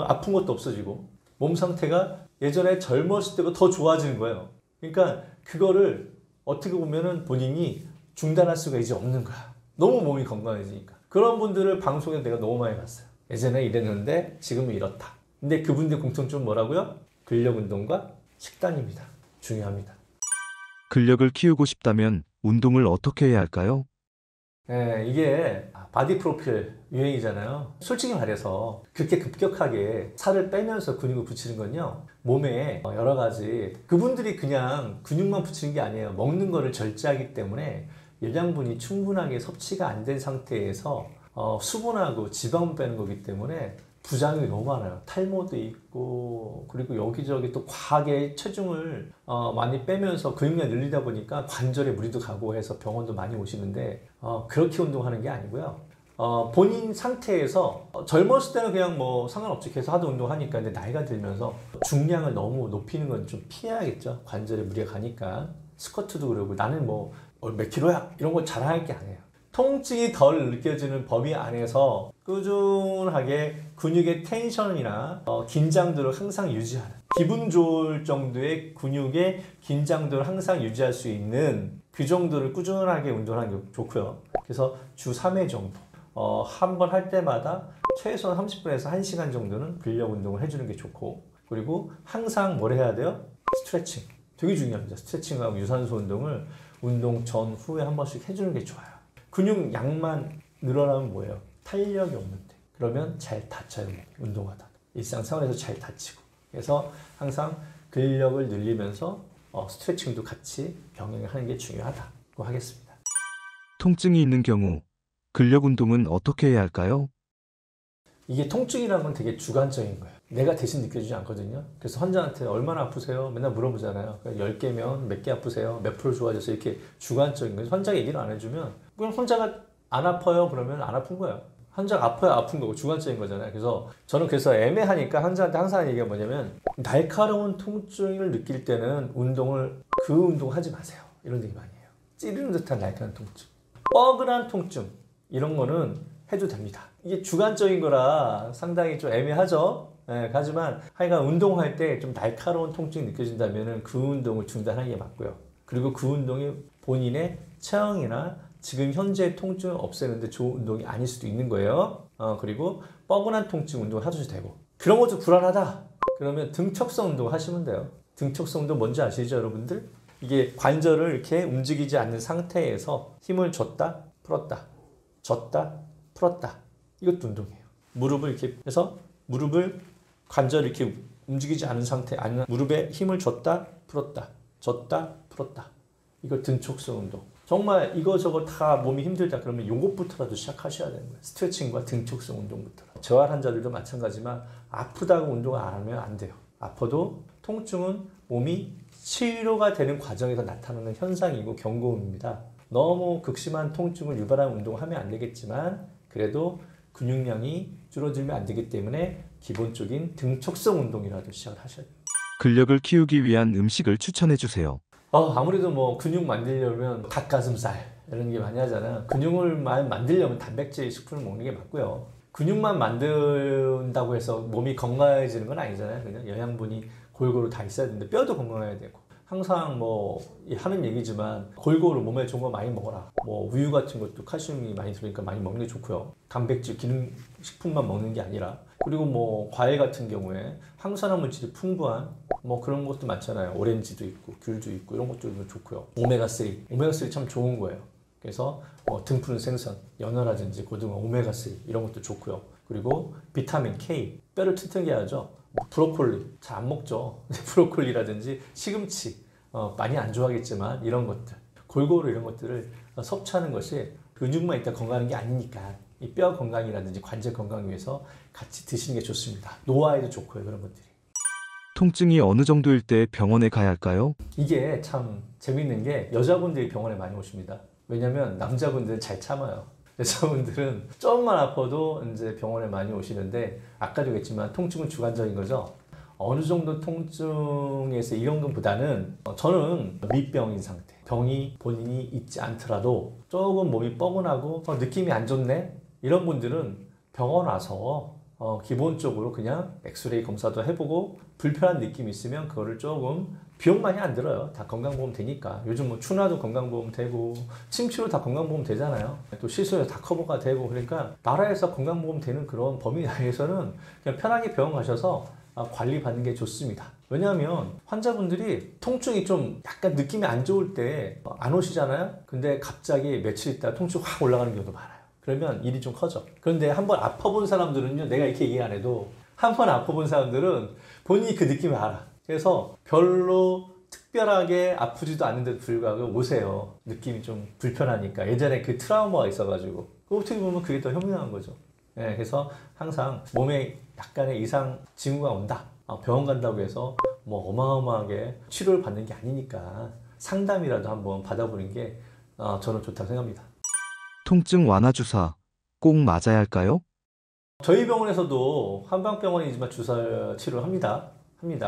아픈 것도 없어지고 몸 상태가 예전에 젊었을 때보다 더 좋아지는 거예요. 그러니까 그거를 어떻게 보면은 본인이 중단할 수가 이제 없는 거야. 너무 몸이 건강해지니까. 그런 분들을 방송에 내가 너무 많이 봤어요. 예전에 이랬는데 지금은 이렇다. 근데 그분들 공통점은 뭐라고요? 근력 운동과 식단입니다. 중요합니다. 근력을 키우고 싶다면 운동을 어떻게 해야 할까요? 네, 이게 바디 프로필 유행이잖아요. 솔직히 말해서 그렇게 급격하게 살을 빼면서 근육을 붙이는 건요. 몸에 여러 가지 그분들이 그냥 근육만 붙이는 게 아니에요. 먹는 거를 절제하기 때문에 영양분이 충분하게 섭취가 안 된 상태에서 수분하고 지방을 빼는 거기 때문에 부작용이 너무 많아요. 탈모도 있고 그리고 여기저기 또 과하게 체중을 많이 빼면서 근육량 늘리다 보니까 관절에 무리도 가고 해서 병원도 많이 오시는데 그렇게 운동하는 게 아니고요. 본인 상태에서 젊었을 때는 그냥 뭐 상관없지 계속 하도 운동하니까 근데 나이가 들면서 중량을 너무 높이는 건 좀 피해야겠죠. 관절에 무리가 가니까 스쿼트도 그러고 나는 뭐 몇 킬로야 이런 거 자랑할 게 아니에요. 통증이 덜 느껴지는 범위 안에서 꾸준하게 근육의 텐션이나 긴장도를 항상 유지하는 기분 좋을 정도의 근육의 긴장도를 항상 유지할 수 있는 그 정도를 꾸준하게 운동하는 게 좋고요. 그래서 주 3회 정도 한 번 할 때마다 최소한 30분에서 1시간 정도는 근력 운동을 해주는 게 좋고 그리고 항상 뭘 해야 돼요? 스트레칭 되게 중요합니다. 스트레칭하고 유산소 운동을 운동 전 후에 한 번씩 해주는 게 좋아요. 근육 양만 늘어나면 뭐예요? 탄력이 없는데 그러면 잘 다쳐요. 운동하다 일상생활에서 잘 다치고 그래서 항상 근력을 늘리면서 스트레칭도 같이 병행하는 게 중요하다고 하겠습니다. 통증이 있는 경우 근력 운동은 어떻게 해야 할까요? 이게 통증이라는 건 되게 주관적인 거예요. 내가 대신 느껴지지 않거든요. 그래서 환자한테 얼마나 아프세요? 맨날 물어보잖아요. 10개면 몇 개 아프세요? 몇 프로 좋아져서 이렇게 주관적인 거예요. 환자가 얘기를 안 해주면 그냥 환자가 안 아파요? 그러면 안 아픈 거예요. 환자가 아파야 아픈 거고 주관적인 거잖아요. 그래서 저는 그래서 애매하니까 환자한테 항상 하는 얘기가 뭐냐면 날카로운 통증을 느낄 때는 그 운동 하지 마세요. 이런 얘기 많이 해요. 찌르는 듯한 날카로운 통증. 뻐근한 통증 이런 거는 해도 됩니다. 이게 주관적인 거라 상당히 좀 애매하죠. 네, 하지만 하여간 운동할 때 좀 날카로운 통증이 느껴진다면 그 운동을 중단하는 게 맞고요. 그리고 그 운동이 본인의 체형이나 지금 현재 통증을 없애는데 좋은 운동이 아닐 수도 있는 거예요. 그리고 뻐근한 통증 운동을 하셔도 되고 그런 것도 불안하다. 그러면 등척성 운동 하시면 돼요. 등척성 운동 뭔지 아시죠 여러분들? 이게 관절을 이렇게 움직이지 않는 상태에서 힘을 줬다 풀었다 줬다 풀었다 이것도 운동이에요. 무릎을 이렇게 해서 관절을 이렇게 움직이지 않은 상태 아니면 무릎에 힘을 줬다 풀었다 줬다 풀었다 이걸 등척성 운동. 정말 이거저거 다 몸이 힘들다 그러면 이것부터라도 시작하셔야 되는 거예요. 스트레칭과 등척성 운동부터. 저할 환자들도 마찬가지지만 아프다고 운동을 안 하면 안 돼요. 아파도 통증은 몸이 치료가 되는 과정에서 나타나는 현상이고 경고음입니다. 너무 극심한 통증을 유발하는 운동을 하면 안 되겠지만 그래도 근육량이 줄어들면 안 되기 때문에 기본적인 등척성 운동이라도 시작을 하셔야 돼요. 근력을 키우기 위한 음식을 추천해 주세요. 아무래도 뭐 근육 만들려면 닭가슴살 이런 게 많이 하잖아요. 근육을만 만들려면 단백질 식품을 먹는 게 맞고요. 근육만 만든다고 해서 몸이 건강해지는 건 아니잖아요. 그냥 영양분이 골고루 다 있어야 되는데 뼈도 건강해야 되고. 항상 뭐 하는 얘기지만 골고루 몸에 좋은 거 많이 먹어라. 뭐 우유 같은 것도 칼슘이 많이 들으니까 많이 먹는 게 좋고요. 단백질, 기능 식품만 먹는 게 아니라 그리고 뭐 과일 같은 경우에 항산화 물질이 풍부한 뭐 그런 것도 많잖아요. 오렌지도 있고 귤도 있고 이런 것도 좋고요. 오메가3 참 좋은 거예요. 그래서 등푸른 생선, 연어라든지 고등어, 오메가3 이런 것도 좋고요. 그리고 비타민 K, 뼈를 튼튼하게 하죠. 브로콜리 잘 안 먹죠. 브로콜리라든지 시금치 많이 안 좋아하겠지만 이런 것들 골고루 이런 것들을 섭취하는 것이 근육만 있다 건강한 게 아니니까 이 뼈 건강이라든지 관절 건강 위해서 같이 드시는 게 좋습니다. 노화에도 좋고요. 그런 것들이. 통증이 어느 정도일 때 병원에 가야 할까요? 이게 참 재밌는 게 여자분들이 병원에 많이 오십니다. 왜냐면 남자분들은 잘 참아요. 여자분들은 조금만 아파도 이제 병원에 많이 오시는데 아까도 얘기했지만 통증은 주관적인 거죠. 어느 정도 통증에서 이런 것보다는 저는 미병인 상태, 병이 본인이 있지 않더라도 조금 몸이 뻐근하고 느낌이 안 좋네 이런 분들은 병원 와서 기본적으로 그냥 엑스레이 검사도 해보고 불편한 느낌이 있으면 그거를 조금 비용 많이 안 들어요. 다 건강보험 되니까. 요즘 뭐 추나도 건강보험 되고 침치료 다 건강보험 되잖아요. 또 시술도 다 커버가 되고 그러니까 나라에서 건강보험 되는 그런 범위 내에서는 그냥 편하게 병원 가셔서 관리받는 게 좋습니다. 왜냐하면 환자분들이 통증이 좀 약간 느낌이 안 좋을 때 안 오시잖아요. 근데 갑자기 며칠 있다 통증이 확 올라가는 경우도 많아요. 그러면 일이 좀 커져. 그런데 한번 아파본 사람들은요, 내가 이렇게 얘기 안 해도 한 번 아파본 사람들은 본인이 그 느낌을 알아. 그래서 별로 특별하게 아프지도 않은데도 불구하고 오세요. 느낌이 좀 불편하니까. 예전에 그 트라우마가 있어가지고. 어떻게 보면 그게 더 현명한 거죠. 네, 그래서 항상 몸에 약간의 이상 징후가 온다. 병원 간다고 해서 뭐 어마어마하게 치료를 받는 게 아니니까 상담이라도 한번 받아보는 게 저는 좋다고 생각합니다. 통증 완화 주사 꼭 맞아야 할까요? 저희 병원에서도 한방병원이지만 주사 치료를 합니다.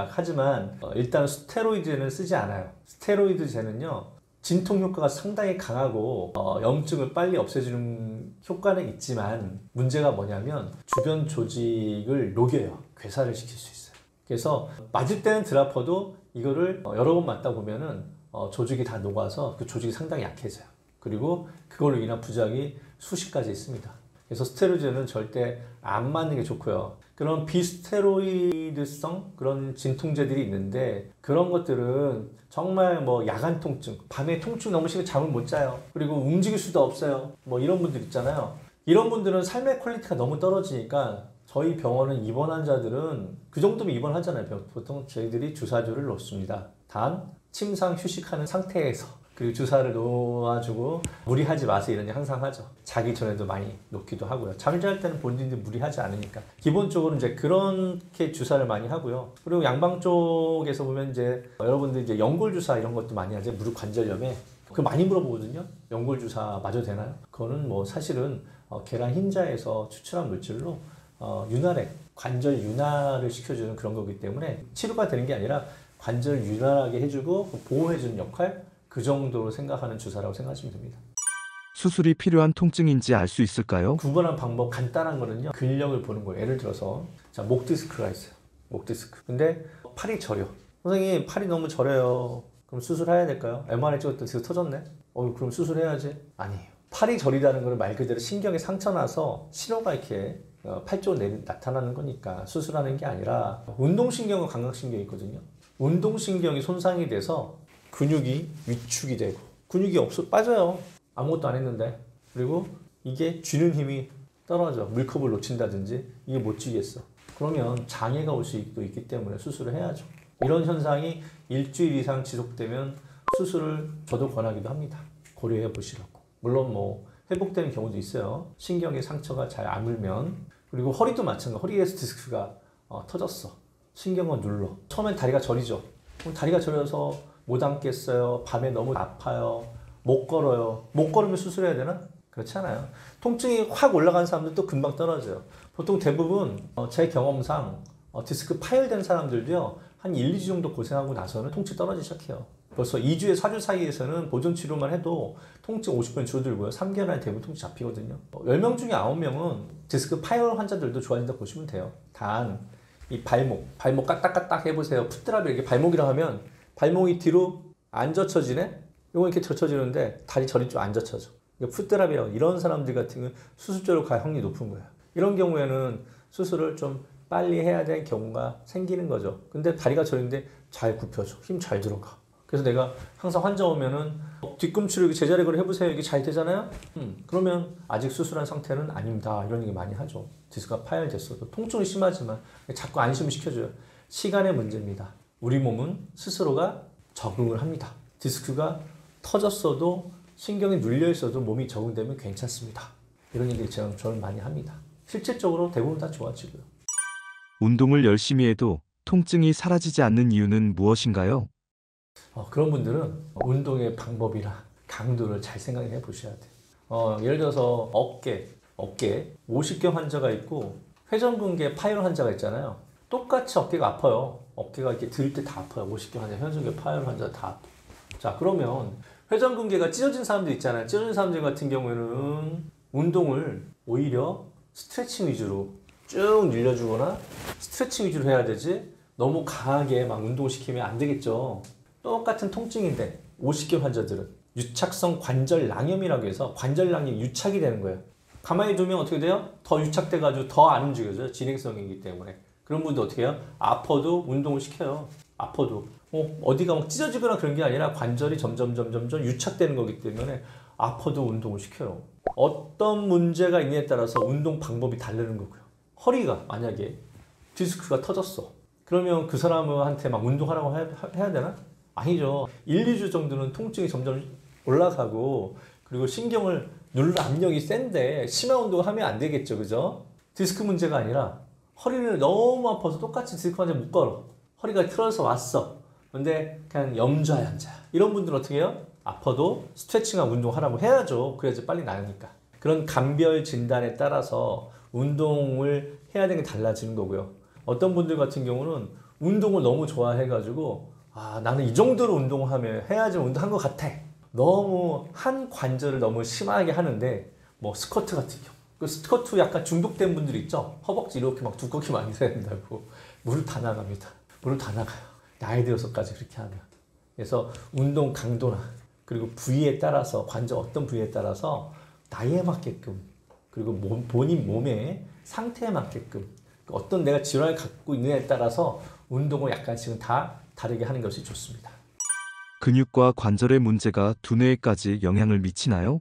하지만 일단 스테로이드는 쓰지 않아요. 스테로이드제는요 진통 효과가 상당히 강하고 염증을 빨리 없애주는 효과는 있지만 문제가 뭐냐면 주변 조직을 녹여요. 괴사를 시킬 수 있어요. 그래서 맞을 때는 덜 아파도 이거를 여러 번 맞다 보면은 조직이 다 녹아서 그 조직이 상당히 약해져요. 그리고 그걸로 인한 부작용이 수십 가지 있습니다. 그래서 스테로이드는 절대 안 맞는 게 좋고요. 그런 비스테로이드성 그런 진통제들이 있는데 그런 것들은 정말 뭐 야간 통증, 밤에 통증 너무 심해 잠을 못 자요. 그리고 움직일 수도 없어요. 뭐 이런 분들 있잖아요. 이런 분들은 삶의 퀄리티가 너무 떨어지니까 저희 병원은 입원 환자들은 그 정도면 입원하잖아요. 보통 저희들이 주사주를 놓습니다. 단 침상 휴식하는 상태에서 그리고 주사를 놓아주고 무리하지 마세요 이런 얘기 항상 하죠. 자기 전에도 많이 놓기도 하고요. 잠잘 때는 본인들이 무리하지 않으니까 기본적으로 이제 그렇게 주사를 많이 하고요. 그리고 양방 쪽에서 보면 이제 여러분들 이제 연골 주사 이런 것도 많이 하죠. 무릎 관절염에 그거 많이 물어보거든요. 연골 주사 맞아도 되나요? 그거는 뭐 사실은 계란 흰자에서 추출한 물질로 윤활액 관절 윤활을 시켜주는 그런 거기 때문에 치료가 되는 게 아니라 관절 윤활하게 해주고 보호해주는 역할 그 정도로 생각하는 주사라고 생각하시면 됩니다. 수술이 필요한 통증인지 알 수 있을까요? 구분한 방법 간단한 거는요. 근력을 보는 거예요. 예를 들어서 자, 목 디스크가 있어요. 목 디스크. 근데 팔이 저려. 선생님 팔이 너무 저려요. 그럼 수술해야 될까요? MRI 찍었더니 디스크 터졌네. 그럼 수술해야지. 아니에요. 팔이 저리다는 걸 말 그대로 신경에 상처 나서 신호가 이렇게 팔 쪽으로 나타나는 거니까 수술하는 게 아니라 운동신경과 감각신경이 있거든요. 운동신경이 손상이 돼서 근육이 위축이 되고 근육이 빠져요. 아무것도 안 했는데. 그리고 이게 쥐는 힘이 떨어져. 물컵을 놓친다든지 이게 못 쥐겠어. 그러면 장애가 올 수도 있기 때문에 수술을 해야죠. 이런 현상이 일주일 이상 지속되면 수술을 저도 권하기도 합니다. 고려해 보시라고. 물론 뭐 회복되는 경우도 있어요. 신경의 상처가 잘 아물면. 그리고 허리도 마찬가지. 허리에서 디스크가 터졌어. 신경을 눌러. 처음엔 다리가 저리죠. 그럼 다리가 저려서 못 앉겠어요. 밤에 너무 아파요. 못 걸어요. 못 걸으면 수술해야 되나? 그렇지 않아요. 통증이 확 올라간 사람들도 금방 떨어져요. 보통 대부분 제 경험상 디스크 파열된 사람들도요. 한 1, 2주 정도 고생하고 나서는 통증이 떨어지기 시작해요. 벌써 2주에 4주 사이에서는 보존 치료만 해도 통증 50% 줄어들고요. 3개월 안에 대부분 통증 잡히거든요. 10명 중에 9명은 디스크 파열 환자들도 좋아진다고 보시면 돼요. 단 이 발목 까딱까딱 해보세요. 풋드랍이 이렇게 발목이라 하면 발목이 뒤로 안 젖혀지네? 이거 이렇게 젖혀지는데 다리 저리 좀 안 젖혀져. 풋드랍이라고 이런 사람들 같은 경우는 수술자로 갈 확률이 높은 거예요. 이런 경우에는 수술을 좀 빨리 해야 될 경우가 생기는 거죠. 근데 다리가 저린데 잘 굽혀줘. 힘 잘 들어가. 그래서 내가 항상 환자 오면은 뒤꿈치로 이렇게 제자리 걸어 해보세요. 이게 잘 되잖아요? 그러면 아직 수술한 상태는 아닙니다. 이런 얘기 많이 하죠. 디스크가 파열됐어도 통증이 심하지만 자꾸 안심을 시켜줘요. 시간의 문제입니다. 우리 몸은 스스로가 적응을 합니다. 디스크가 터졌어도 신경이 눌려 있어도 몸이 적응되면 괜찮습니다. 이런 얘기 저는 많이 합니다. 실질적으로 대부분 다 좋아지고요. 운동을 열심히 해도 통증이 사라지지 않는 이유는 무엇인가요? 그런 분들은 운동의 방법이나 강도를 잘 생각해 보셔야 돼요. 예를 들어서 어깨 50개 환자가 있고 회전근개 파열 환자가 있잖아요. 똑같이 어깨가 아파요. 어깨가 이렇게 들 때 다 아파요. 50개 환자, 회전근개 파열 환자 다 아파요. 자, 그러면 회전근개가 찢어진 사람들 있잖아요. 찢어진 사람들 같은 경우에는 운동을 오히려 스트레칭 위주로 쭉 늘려주거나 스트레칭 위주로 해야 되지 너무 강하게 막 운동시키면 안 되겠죠. 똑같은 통증인데 50개 환자들은 유착성 관절낭염이라고 해서 관절낭염이 유착이 되는 거예요. 가만히 두면 어떻게 돼요? 더 유착돼가지고 더 안 움직여져요. 진행성이기 때문에. 그런 분들 어떻게 해요? 아파도 운동을 시켜요. 아파도. 어디가 막 찢어지거나 그런 게 아니라 관절이 점점 유착되는 거기 때문에 아파도 운동을 시켜요. 어떤 문제가 있느냐에 따라서 운동 방법이 다르는 거고요. 허리가 만약에 디스크가 터졌어. 그러면 그 사람한테 막 운동하라고 해야 되나? 아니죠. 1, 2주 정도는 통증이 점점 올라가고 그리고 신경을 누르는 압력이 센데 심한 운동을 하면 안 되겠죠. 그죠? 디스크 문제가 아니라 허리를 너무 아파서 똑같이 디스크 환자 못 걸어. 허리가 틀어서 왔어. 근데 그냥 염좌야 앉아. 이런 분들은 어떻게 해요? 아파도 스트레칭하고 운동하라고 해야죠. 그래야지 빨리 나으니까. 그런 감별 진단에 따라서 운동을 해야 되는 게 달라지는 거고요. 어떤 분들 같은 경우는 운동을 너무 좋아해가지고 나는 이 정도로 운동하면 해야지 운동한 것 같아. 너무 한 관절을 너무 심하게 하는데 뭐 스쿼트 같은 경우 그 스쿼트 약간 중독된 분들 있죠. 허벅지 이렇게 막 두껍게 많이 해야 된다고 무릎 다 나갑니다. 무릎 다 나가요. 나이 들어서까지 그렇게 하면. 그래서 운동 강도나 그리고 부위에 따라서 관절 어떤 부위에 따라서 나이에 맞게끔 그리고 본인 몸의 상태에 맞게끔 어떤 내가 질환을 갖고 있느냐에 따라서 운동을 약간씩은 다 다르게 하는 것이 좋습니다. 근육과 관절의 문제가 두뇌에까지 영향을 미치나요?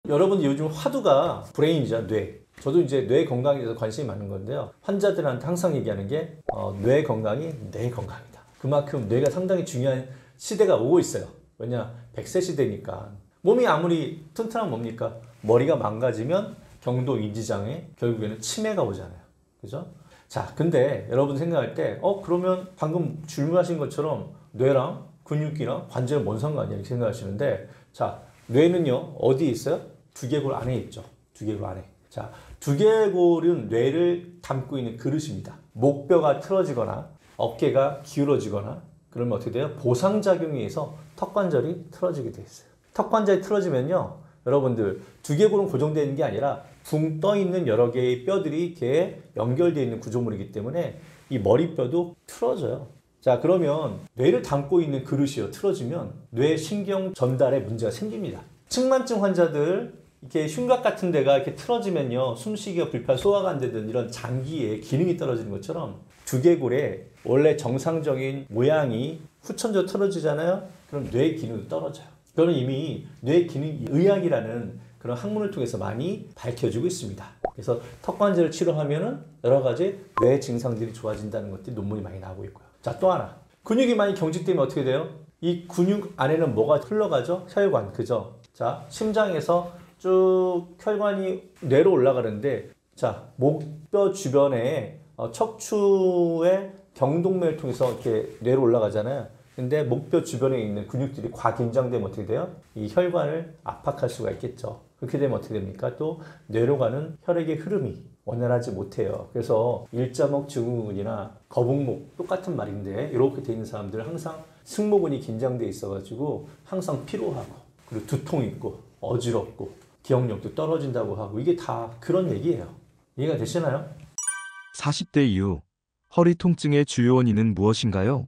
여러분 요즘 화두가 브레인이죠. 뇌. 저도 이제 뇌 건강에 대해서 관심이 많은 건데요. 환자들한테 항상 얘기하는 게 뇌 건강이 뇌 건강이다. 그만큼 뇌가 상당히 중요한 시대가 오고 있어요. 왜냐? 100세 시대니까. 몸이 아무리 튼튼하면 뭡니까? 머리가 망가지면 경도 인지장애, 결국에는 치매가 오잖아요. 그죠? 자, 근데 여러분 생각할 때 그러면 방금 질문하신 것처럼 뇌랑 근육이랑 관절은 뭔 상관이야 이렇게 생각하시는데 자, 뇌는요 어디에 있어요? 두개골 안에 있죠. 두개골 안에. 자, 두개골은 뇌를 담고 있는 그릇입니다. 목뼈가 틀어지거나 어깨가 기울어지거나 그러면 어떻게 돼요? 보상작용에 의해서 턱관절이 틀어지게 돼 있어요. 턱관절이 틀어지면요 여러분들 두개골은 고정되어 있는 게 아니라 붕 떠 있는 여러 개의 뼈들이 이렇게 연결되어 있는 구조물이기 때문에 이 머리뼈도 틀어져요. 자, 그러면 뇌를 담고 있는 그릇이요 틀어지면 뇌 신경 전달에 문제가 생깁니다. 측만증 환자들 이렇게 흉곽 같은 데가 이렇게 틀어지면요 숨쉬기가 불편, 소화가 안 되든 이런 장기의 기능이 떨어지는 것처럼 두개골의 원래 정상적인 모양이 후천적으로 틀어지잖아요. 그럼 뇌 기능도 떨어져요. 그거는 이미 뇌 기능 의학이라는 그런 학문을 통해서 많이 밝혀지고 있습니다. 그래서 턱관절을 치료하면은 여러 가지 뇌 증상들이 좋아진다는 것들이 논문이 많이 나오고 있고요. 자, 또 하나. 근육이 많이 경직되면 어떻게 돼요? 이 근육 안에는 뭐가 흘러가죠? 혈관, 그죠? 자, 심장에서 쭉 혈관이 뇌로 올라가는데 자, 목뼈 주변에 척추의 경동맥을 통해서 이렇게 뇌로 올라가잖아요. 근데 목뼈 주변에 있는 근육들이 과긴장되면 어떻게 돼요? 이 혈관을 압박할 수가 있겠죠. 그렇게 되면 어떻게 됩니까? 또 뇌로 가는 혈액의 흐름이 원활하지 못해요. 그래서 일자목 증후군이나 거북목 똑같은 말인데 이렇게 돼 있는 사람들 항상 승모근이 긴장돼 있어가지고 항상 피로하고 그리고 두통 있고 어지럽고 기억력도 떨어진다고 하고 이게 다 그런 얘기예요. 이해가 되시나요? 40대 이후 허리 통증의 주요 원인은 무엇인가요?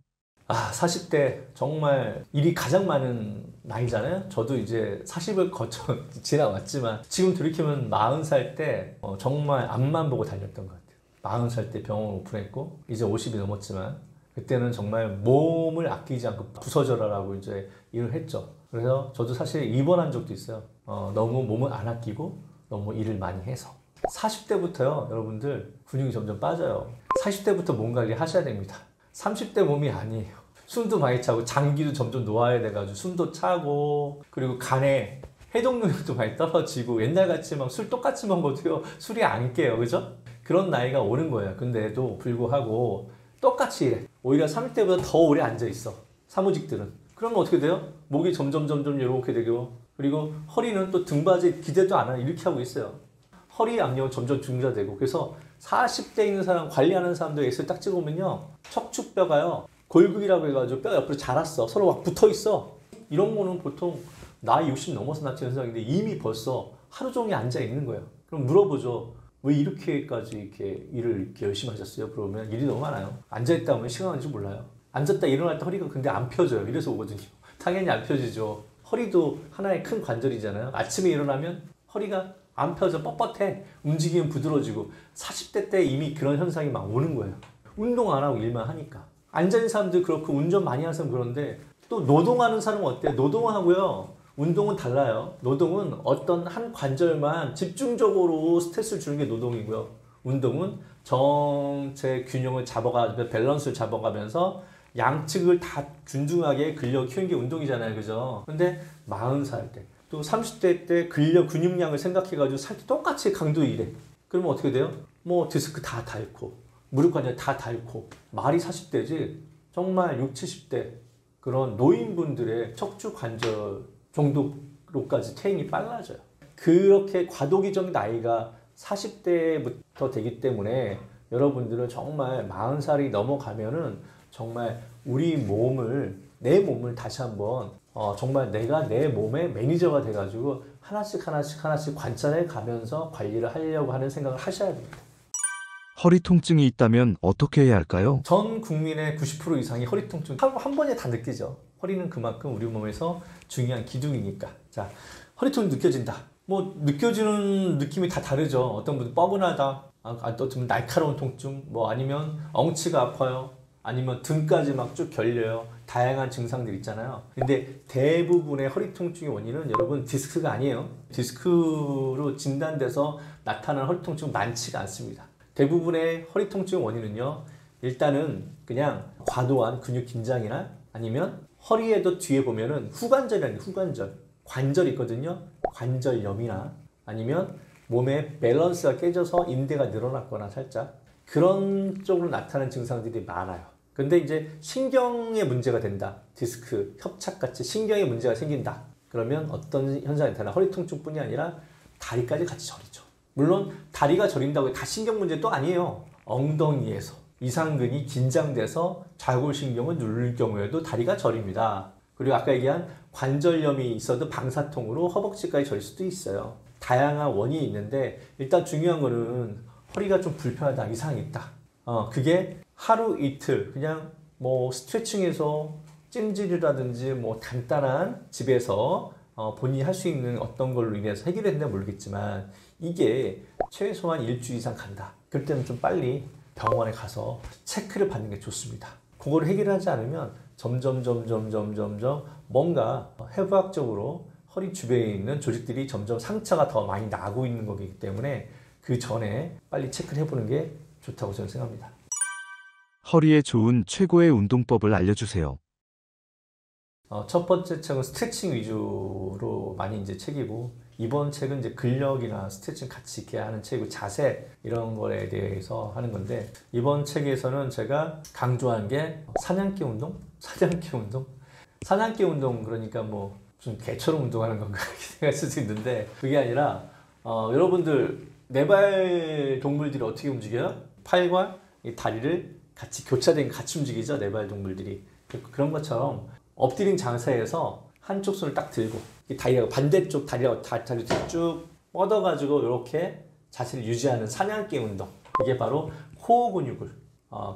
40대 정말 일이 가장 많은 나이잖아요. 저도 이제 40을 거쳐 지나왔지만 지금 돌이키면 40살 때 정말 앞만 보고 달렸던 것 같아요. 40살 때 병원 오픈했고 이제 50이 넘었지만 그때는 정말 몸을 아끼지 않고 부서져라라고 이제 일을 했죠. 그래서 저도 사실 입원한 적도 있어요. 너무 몸을 안 아끼고 너무 일을 많이 해서. 40대부터요, 여러분들 근육이 점점 빠져요. 40대부터 몸 관리 하셔야 됩니다. 30대 몸이 아니에요. 숨도 많이 차고 장기도 점점 노화해야 돼가지고 숨도 차고 그리고 간에 해독 능력도 많이 떨어지고 옛날같이 막 술 똑같이 먹어도요 술이 안 깨요. 그죠? 그런 나이가 오는 거예요. 근데도 불구하고 똑같이 일해. 오히려 30대보다 더 오래 앉아있어. 사무직들은. 그러면 어떻게 돼요? 목이 점점 이렇게 되고 그리고 허리는 또 등받이 기대도 안 하고 이렇게 하고 있어요. 허리 압력은 점점 중자되고 그래서 40대에 있는 사람 관리하는 사람들 엑스를 딱 찍어보면요 척추뼈가요 골격이라고 해가지고 뼈 옆으로 자랐어. 서로 막 붙어있어. 이런 거는 보통 나이 60 넘어서 나타나는 현상인데 이미 벌써 하루 종일 앉아 있는 거예요. 그럼 물어보죠. 왜 이렇게까지 이렇게 일을 이렇게 열심히 하셨어요? 그러면 일이 너무 많아요. 앉아있다 보면 시간 가는지 몰라요. 앉았다 일어날 때 허리가 근데 안 펴져요. 이래서 오거든요. 당연히 안 펴지죠. 허리도 하나의 큰 관절이잖아요. 아침에 일어나면 허리가 안 펴져 뻣뻣해. 움직이면 부드러워지고 40대 때 이미 그런 현상이 막 오는 거예요. 운동 안 하고 일만 하니까. 앉아있는 사람들 그렇고 운전 많이 하는 사람 그런데 또 노동하는 사람은 어때요? 노동하고요. 운동은 달라요. 노동은 어떤 한 관절만 집중적으로 스트레스를 주는 게 노동이고요. 운동은 전체 균형을 잡아가면서 밸런스를 잡아가면서 양측을 다 균등하게 근력 키우는 게 운동이잖아요. 그죠? 근데 40살 때 또 30대 때 근력 근육량을 생각해가지고 살 때 똑같이 강도 일해. 그러면 어떻게 돼요? 뭐 디스크 다 닳고 무릎 관절 다 닳고 말이 40대지 정말 60, 70대 그런 노인분들의 척추 관절 정도로까지 퇴행이 빨라져요. 그렇게 과도기적 나이가 40대부터 되기 때문에 여러분들은 정말 40살이 넘어가면은 정말 우리 몸을 내 몸을 다시 한번 정말 내가 내 몸의 매니저가 돼가지고 하나씩 관찰해 가면서 관리를 하려고 하는 생각을 하셔야 됩니다. 허리 통증이 있다면 어떻게 해야 할까요? 전 국민의 90% 이상이 허리 통증 한 번에 다 느끼죠. 허리는 그만큼 우리 몸에서 중요한 기둥이니까. 자, 허리 통증 느껴진다. 뭐 느껴지는 느낌이 다 다르죠. 어떤 분은 뻐근하다, 어떤 분은 날카로운 통증, 뭐 아니면 엉치가 아파요. 아니면 등까지 막 쭉 결려요. 다양한 증상들 있잖아요. 근데 대부분의 허리 통증의 원인은 여러분 디스크가 아니에요. 디스크로 진단돼서 나타나는 허리 통증은 많지가 않습니다. 대부분의 허리 통증의 원인은요. 일단은 그냥 과도한 근육 긴장이나 아니면 허리에도 뒤에 보면은 후관절이라는 후관절, 관절이 있거든요. 관절염이나 아니면 몸의 밸런스가 깨져서 인대가 늘어났거나 살짝 그런 쪽으로 나타나는 증상들이 많아요. 근데 이제 신경에 문제가 된다. 디스크, 협착같이 신경에 문제가 생긴다. 그러면 어떤 현상이 나타나 허리 통증뿐이 아니라 다리까지 같이 저리죠. 물론 다리가 저린다고 다 신경 문제도 아니에요. 엉덩이에서 이상근이 긴장돼서 좌골신경을 누를 경우에도 다리가 저립니다. 그리고 아까 얘기한 관절염이 있어도 방사통으로 허벅지까지 저릴 수도 있어요. 다양한 원인이 있는데 일단 중요한 거는 허리가 좀 불편하다, 이상이 있다. 그게 하루 이틀 그냥 뭐 스트레칭해서 찜질이라든지 뭐 간단한 집에서 본인이 할 수 있는 어떤 걸로 인해서 해결했나 모르겠지만 이게 최소한 일주일 이상 간다. 그럴 때는 좀 빨리 병원에 가서 체크를 받는 게 좋습니다. 그거를 해결하지 않으면 점점 뭔가 해부학적으로 허리 주변에 있는 조직들이 점점 상처가 더 많이 나고 있는 거기 때문에 그 전에 빨리 체크를 해보는 게 좋다고 저는 생각합니다. 허리에 좋은 최고의 운동법을 알려주세요. 첫 번째 책은 스트레칭 위주로 많이 이제 책이고 이번 책은 이제 근력이나 스트레칭 같이 이렇게 하는 책이고 자세 이런 거에 대해서 하는 건데 이번 책에서는 제가 강조한 게 사냥개 운동? 사냥개 운동 그러니까 뭐 좀 개처럼 운동하는 건가 이렇게 생각할 수도 있는데 그게 아니라 여러분들 네발 동물들이 어떻게 움직여요? 팔과 이 다리를 같이 교차된 같이 움직이죠. 네발 동물들이. 그런 것처럼 엎드린 자세에서 한쪽 손을 딱 들고 이 다리하고 반대쪽 다리하고 다리를 쭉 뻗어가지고 이렇게 자세를 유지하는 사냥개 운동. 이게 바로 코어 근육을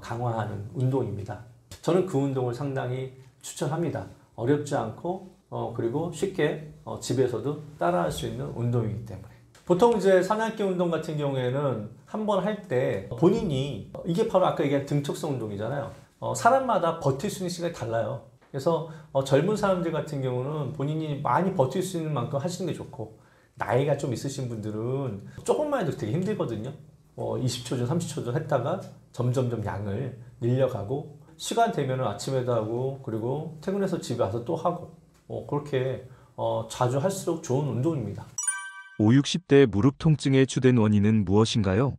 강화하는 운동입니다. 저는 그 운동을 상당히 추천합니다. 어렵지 않고 그리고 쉽게 집에서도 따라할 수 있는 운동이기 때문에. 보통 이제 사냥개 운동 같은 경우에는 한 번 할 때 본인이 이게 바로 아까 얘기한 등척성 운동이잖아요. 사람마다 버틸 수 있는 시간이 달라요. 그래서 젊은 사람들 같은 경우는 본인이 많이 버틸 수 있는 만큼 하시는 게 좋고, 나이가 좀 있으신 분들은 조금만 해도 되게 힘들거든요. 20초 전, 30초 전 했다가 점점점 양을 늘려가고, 시간 되면 아침에도 하고, 그리고 퇴근해서 집에 와서 또 하고, 그렇게 자주 할수록 좋은 운동입니다. 5, 60대 무릎 통증의 주된 원인은 무엇인가요?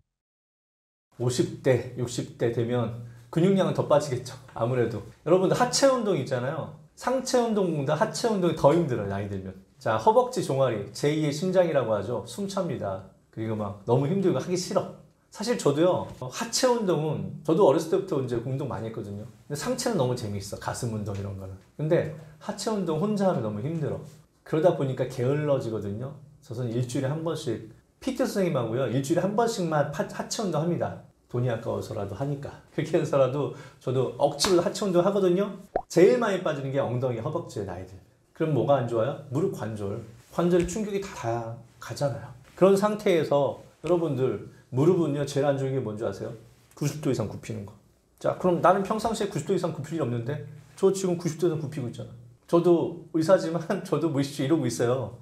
50대, 60대 되면 근육량은 더 빠지겠죠. 아무래도. 여러분들 하체 운동 있잖아요. 상체 운동보다 하체 운동이 더 힘들어요. 나이 들면. 자, 허벅지 종아리, 제2의 심장이라고 하죠. 숨찹니다. 그리고 막 너무 힘들고 하기 싫어. 사실 저도요, 하체 운동은 저도 어렸을 때부터 이제 운동 많이 했거든요. 근데 상체는 너무 재밌어. 가슴 운동 이런 거는. 근데 하체 운동 혼자 하면 너무 힘들어. 그러다 보니까 게을러지거든요. 저는 일주일에 한 번씩 PT 선생님하고요, 일주일에 한 번씩만 하체 운동 합니다. 돈이 아까워서라도 하니까. 그렇게 해서라도 저도 억지로 하체 운동 하거든요. 제일 많이 빠지는 게 엉덩이, 허벅지에 나이들. 그럼 뭐가 안 좋아요? 무릎 관절. 관절 충격이 다 가잖아요. 그런 상태에서 여러분들 무릎은요, 제일 안 좋은 게 뭔지 아세요? 90도 이상 굽히는 거. 자, 그럼 나는 평상시에 90도 이상 굽힐 일 없는데 저 지금 90도 이상 굽히고 있잖아. 저도 의사지만 저도 무의식적으로 이러고 있어요.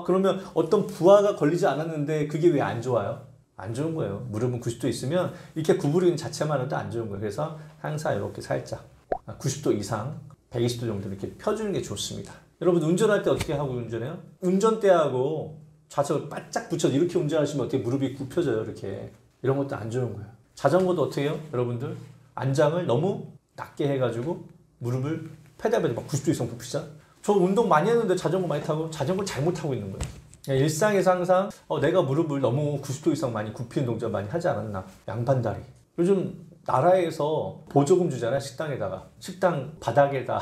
그러면 어떤 부하가 걸리지 않았는데 그게 왜 안 좋아요? 안 좋은 거예요. 무릎은 90도 있으면 이렇게 구부리는 자체만 해도 안 좋은 거예요. 그래서 항상 이렇게 살짝 90도 이상, 120도 정도 이렇게 펴주는 게 좋습니다. 여러분 운전할 때 어떻게 하고 운전해요? 운전대하고 좌석을 바짝 붙여서 이렇게 운전하시면 어떻게 무릎이 굽혀져요. 이렇게. 이런 것도 안 좋은 거예요. 자전거도 어떻게 해요? 여러분들 안장을 너무 낮게 해가지고 무릎을 페달에 막 90도 이상 굽히자. 저 운동 많이 했는데 자전거 많이 타고 자전거를 잘못하고 있는 거예요. 일상에서 항상 내가 무릎을 너무 90도 이상 많이 굽히는 동작 많이 하지 않았나. 양반다리. 요즘 나라에서 보조금 주잖아요. 식당에다가. 식당 바닥에다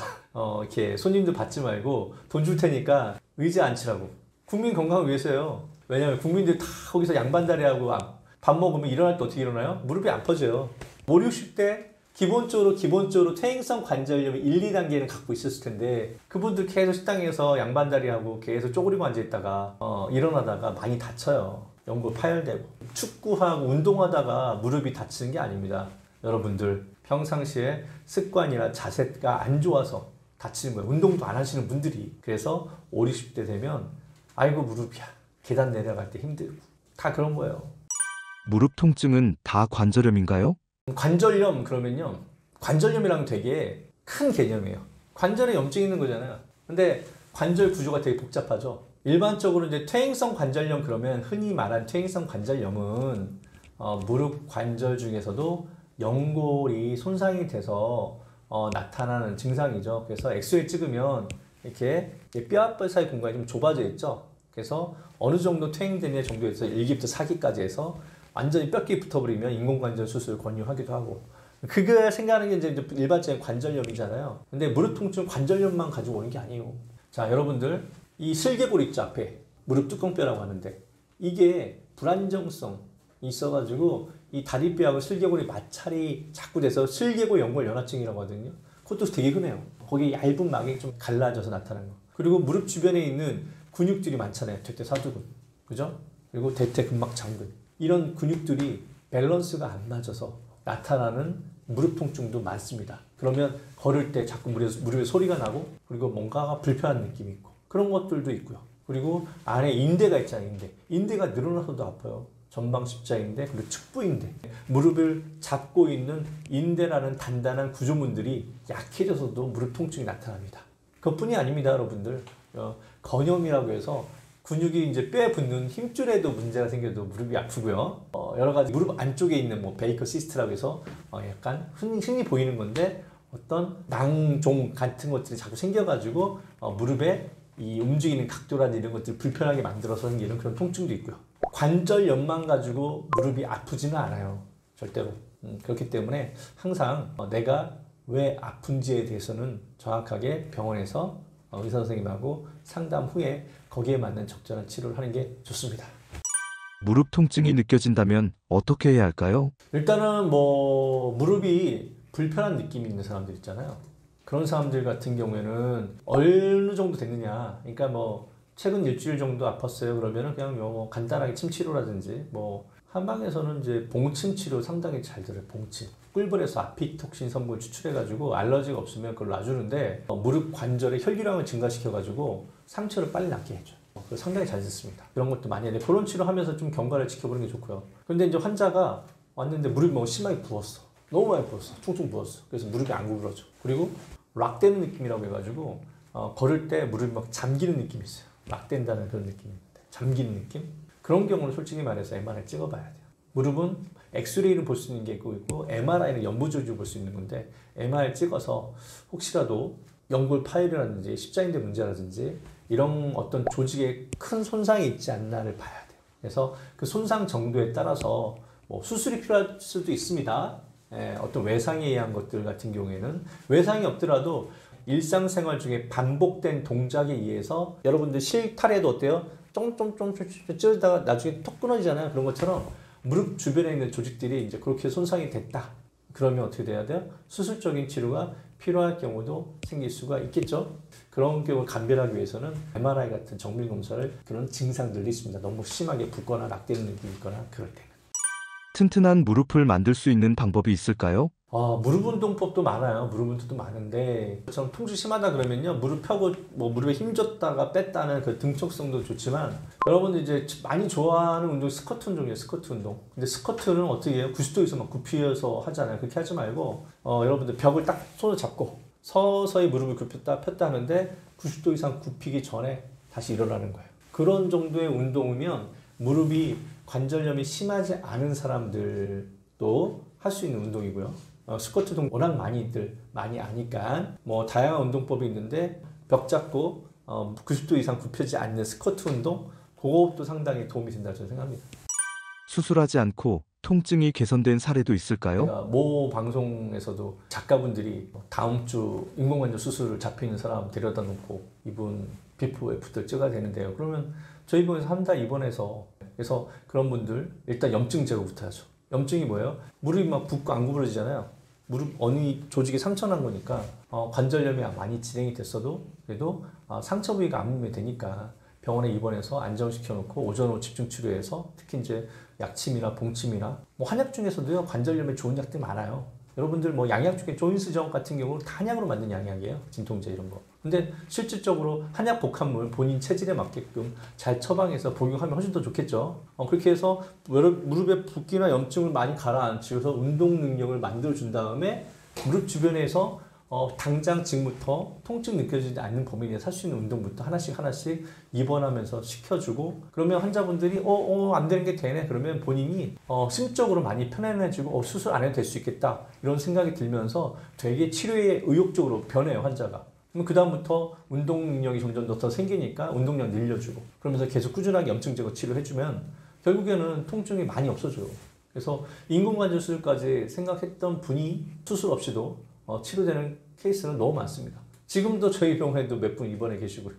이렇게 손님들 받지 말고 돈 줄 테니까 의자 앉히라고. 국민 건강을 위해서요. 왜냐면 국민들 다 거기서 양반다리하고 밥 먹으면 일어날 때 어떻게 일어나요? 무릎이 안 펴져요. 5, 60대 기본적으로 퇴행성 관절염 1, 2단계는 갖고 있었을 텐데 그분들 계속 식당에서 양반다리하고 계속 쪼그리고 앉아있다가 일어나다가 많이 다쳐요. 연골 파열되고. 축구하고 운동하다가 무릎이 다치는 게 아닙니다. 여러분들 평상시에 습관이나 자세가 안 좋아서 다치는 거예요. 운동도 안 하시는 분들이. 그래서 5, 60대 되면 아이고 무릎이야. 계단 내려갈 때 힘들고. 다 그런 거예요. 무릎 통증은 다 관절염인가요? 관절염 그러면요. 관절염이랑 되게 큰 개념이에요. 관절에 염증이 있는 거잖아요. 근데 관절 구조가 되게 복잡하죠. 일반적으로 이제 퇴행성 관절염 그러면 흔히 말한 퇴행성 관절염은 무릎 관절 중에서도 연골이 손상이 돼서 나타나는 증상이죠. 그래서 엑스레이 찍으면 이렇게 뼈와 사이 공간이 좀 좁아져 있죠. 그래서 어느 정도 퇴행되는 정도에서 1기부터 4기까지 해서 완전히 뼈끼 붙어버리면 인공관절 수술을 권유하기도 하고. 그걸 생각하는 게 이제 일반적인 관절염이잖아요. 근데 무릎 통증 관절염만 가지고 오는 게 아니에요. 자, 여러분들 이 슬개골 있죠, 앞에. 무릎 뚜껑뼈라고 하는데 이게 불안정성이 있어가지고 이 다리뼈하고 슬개골이 마찰이 자꾸 돼서 슬개골 연골 연화증이라고 하거든요. 그것도 되게 흔해요. 거기 얇은 막이 좀 갈라져서 나타나는 거. 그리고 무릎 주변에 있는 근육들이 많잖아요. 대퇴사두근, 그죠? 그리고 대퇴근막장근. 이런 근육들이 밸런스가 안 맞아서 나타나는 무릎 통증도 많습니다. 그러면 걸을 때 자꾸 무릎에 소리가 나고 그리고 뭔가가 불편한 느낌이 있고 그런 것들도 있고요. 그리고 안에 인대가 있잖아요. 인대가 늘어나서도 아파요. 전방 십자인대 그리고 측부인대. 무릎을 잡고 있는 인대라는 단단한 구조물들이 약해져서도 무릎 통증이 나타납니다. 그것뿐이 아닙니다, 여러분들. 건염이라고 해서 근육이 이제 뼈에 붙는 힘줄에도 문제가 생겨도 무릎이 아프고요. 여러 가지 무릎 안쪽에 있는 베이커 시스트라고 해서 약간 흔히 보이는 건데 어떤 낭종 같은 것들이 자꾸 생겨가지고 무릎에 이 움직이는 각도라든지 이런 것들을 불편하게 만들어서 생기는 그런 통증도 있고요. 관절염만 가지고 무릎이 아프지는 않아요. 절대로. 그렇기 때문에 항상 내가 왜 아픈지에 대해서는 정확하게 병원에서 의사 선생님하고 상담 후에 거기에 맞는 적절한 치료를 하는 게 좋습니다. 무릎 통증이 느껴진다면 어떻게 해야 할까요? 일단은 뭐 무릎이 불편한 느낌이 있는 사람들 있잖아요. 그런 사람들 같은 경우에는 어느 정도 됐느냐, 그러니까 뭐 최근 일주일 정도 아팠어요 그러면은 그냥 뭐 간단하게 침 치료라든지, 뭐 한방에서는 이제 봉침 치료 상당히 잘 들어요. 봉침 꿀벌에서 아피톡신 성분을 추출해가지고 알러지가 없으면 그걸 놔주는데 무릎 관절의 혈류량을 증가시켜가지고 상처를 빨리 낫게 해줘요. 그래서 상당히 잘 듣습니다. 그런 것도 많이 해요. 그런 치료하면서 좀 경과를 지켜보는 게 좋고요. 근데 이제 환자가 왔는데 무릎이 너무 심하게 부었어. 너무 많이 부었어. 퉁퉁 부었어. 그래서 무릎이 안 구부러져. 그리고 락되는 느낌이라고 해가지고 걸을 때 무릎이 막 잠기는 느낌이 있어요. 락된다는 그런 느낌인데, 잠기는 느낌? 그런 경우는 솔직히 말해서 MRI 찍어봐야 돼요. 무릎은 엑스레이를 볼 수 있는 게 있고 MRI는 연부 조직을 볼 수 있는 건데, MRI 찍어서 혹시라도 연골 파열이라든지 십자인대 문제라든지 이런 어떤 조직에 큰 손상이 있지 않나를 봐야 돼요. 그래서 그 손상 정도에 따라서 뭐 수술이 필요할 수도 있습니다. 어떤 외상에 의한 것들 같은 경우에는, 외상이 없더라도 일상생활 중에 반복된 동작에 의해서 여러분들 실타래도 어때요? 쫑쫑쫑 찌르다가 나중에 톡 끊어지잖아요. 그런 것처럼 무릎 주변에 있는 조직들이 이제 그렇게 손상이 됐다. 그러면 어떻게 돼야 돼요? 수술적인 치료가 필요할 경우도 생길 수가 있겠죠. 그런 경우를 감별하기 위해서는 MRI 같은 정밀 검사를, 그런 증상들이 있습니다. 너무 심하게 붓거나 락되는 느낌이 있거나 그럴 때. 튼튼한 무릎을 만들 수 있는 방법이 있을까요? 무릎 운동법도 많아요. 무릎 운동도 많은데, 좀 통증 심하다 그러면요, 무릎 펴고 뭐 무릎에 힘줬다가 뺐다는 그 등척성도 좋지만, 여러분들 이제 많이 좋아하는 운동이 스쿼트 운동이에요. 스쿼트 운동. 근데 스쿼트는 어떻게 해요? 90도에서 막 굽혀서 하잖아요. 그렇게 하지 말고 여러분들 벽을 딱 손을 잡고 서서히 무릎을 굽혔다 폈다 하는데 90도 이상 굽히기 전에 다시 일어나는 거예요. 그런 정도의 운동이면 무릎이 관절염이 심하지 않은 사람들도 할 수 있는 운동이고요. 스쿼트 운동 워낙 많이 아니까 뭐 다양한 운동법이 있는데, 벽 잡고 90도 이상 굽혀지 않는 스쿼트 운동, 그것도 상당히 도움이 된다고 저는 생각합니다. 수술하지 않고 통증이 개선된 사례도 있을까요? 제가 모 방송에서도 작가분들이 다음 주 인공관절 수술을 잡혀있는 사람 데려다 놓고 이분 비포 애프터를 찍어야 되는데요. 그러면 저희 병원에서 한 달 입원해서, 그래서 그런 분들 일단 염증 제거부터 하죠. 염증이 뭐예요? 무릎이 막 붓고 안 구부러지잖아요. 무릎 어느 조직에 상처 난 거니까 관절염이 많이 진행이 됐어도 그래도 상처 부위가 안 묻으면 되니까 병원에 입원해서 안정시켜 놓고 오전 오후 집중 치료해서, 특히 이제 약침이나 봉침이나 뭐 한약 중에서도요 관절염에 좋은 약들 많아요. 여러분들 뭐 양약 중에 조인스정 같은 경우는 다 한약으로 만든 양약이에요. 진통제 이런 거. 근데 실질적으로 한약 복합물 본인 체질에 맞게끔 잘 처방해서 복용하면 훨씬 더 좋겠죠. 그렇게 해서 무릎의 붓기나 염증을 많이 가라앉히고서 운동 능력을 만들어준 다음에 무릎 주변에서 당장 지금부터 통증 느껴지지 않는 범위 내에서 할 수 있는 운동부터 하나씩 입원하면서 시켜주고, 그러면 환자분들이 안 되는 게 되네. 그러면 본인이 심적으로 많이 편안해지고 수술 안 해도 될 수 있겠다 이런 생각이 들면서 되게 치료에 의욕적으로 변해요, 환자가. 그럼 그 다음부터 운동 능력이 점점 더 생기니까 운동량 늘려주고, 그러면서 계속 꾸준하게 염증 제거 치료해주면 결국에는 통증이 많이 없어져요. 그래서 인공관절 수술까지 생각했던 분이 수술 없이도 치료되는 케이스는 너무 많습니다. 지금도 저희 병원에도 몇 분 입원해 계시고요.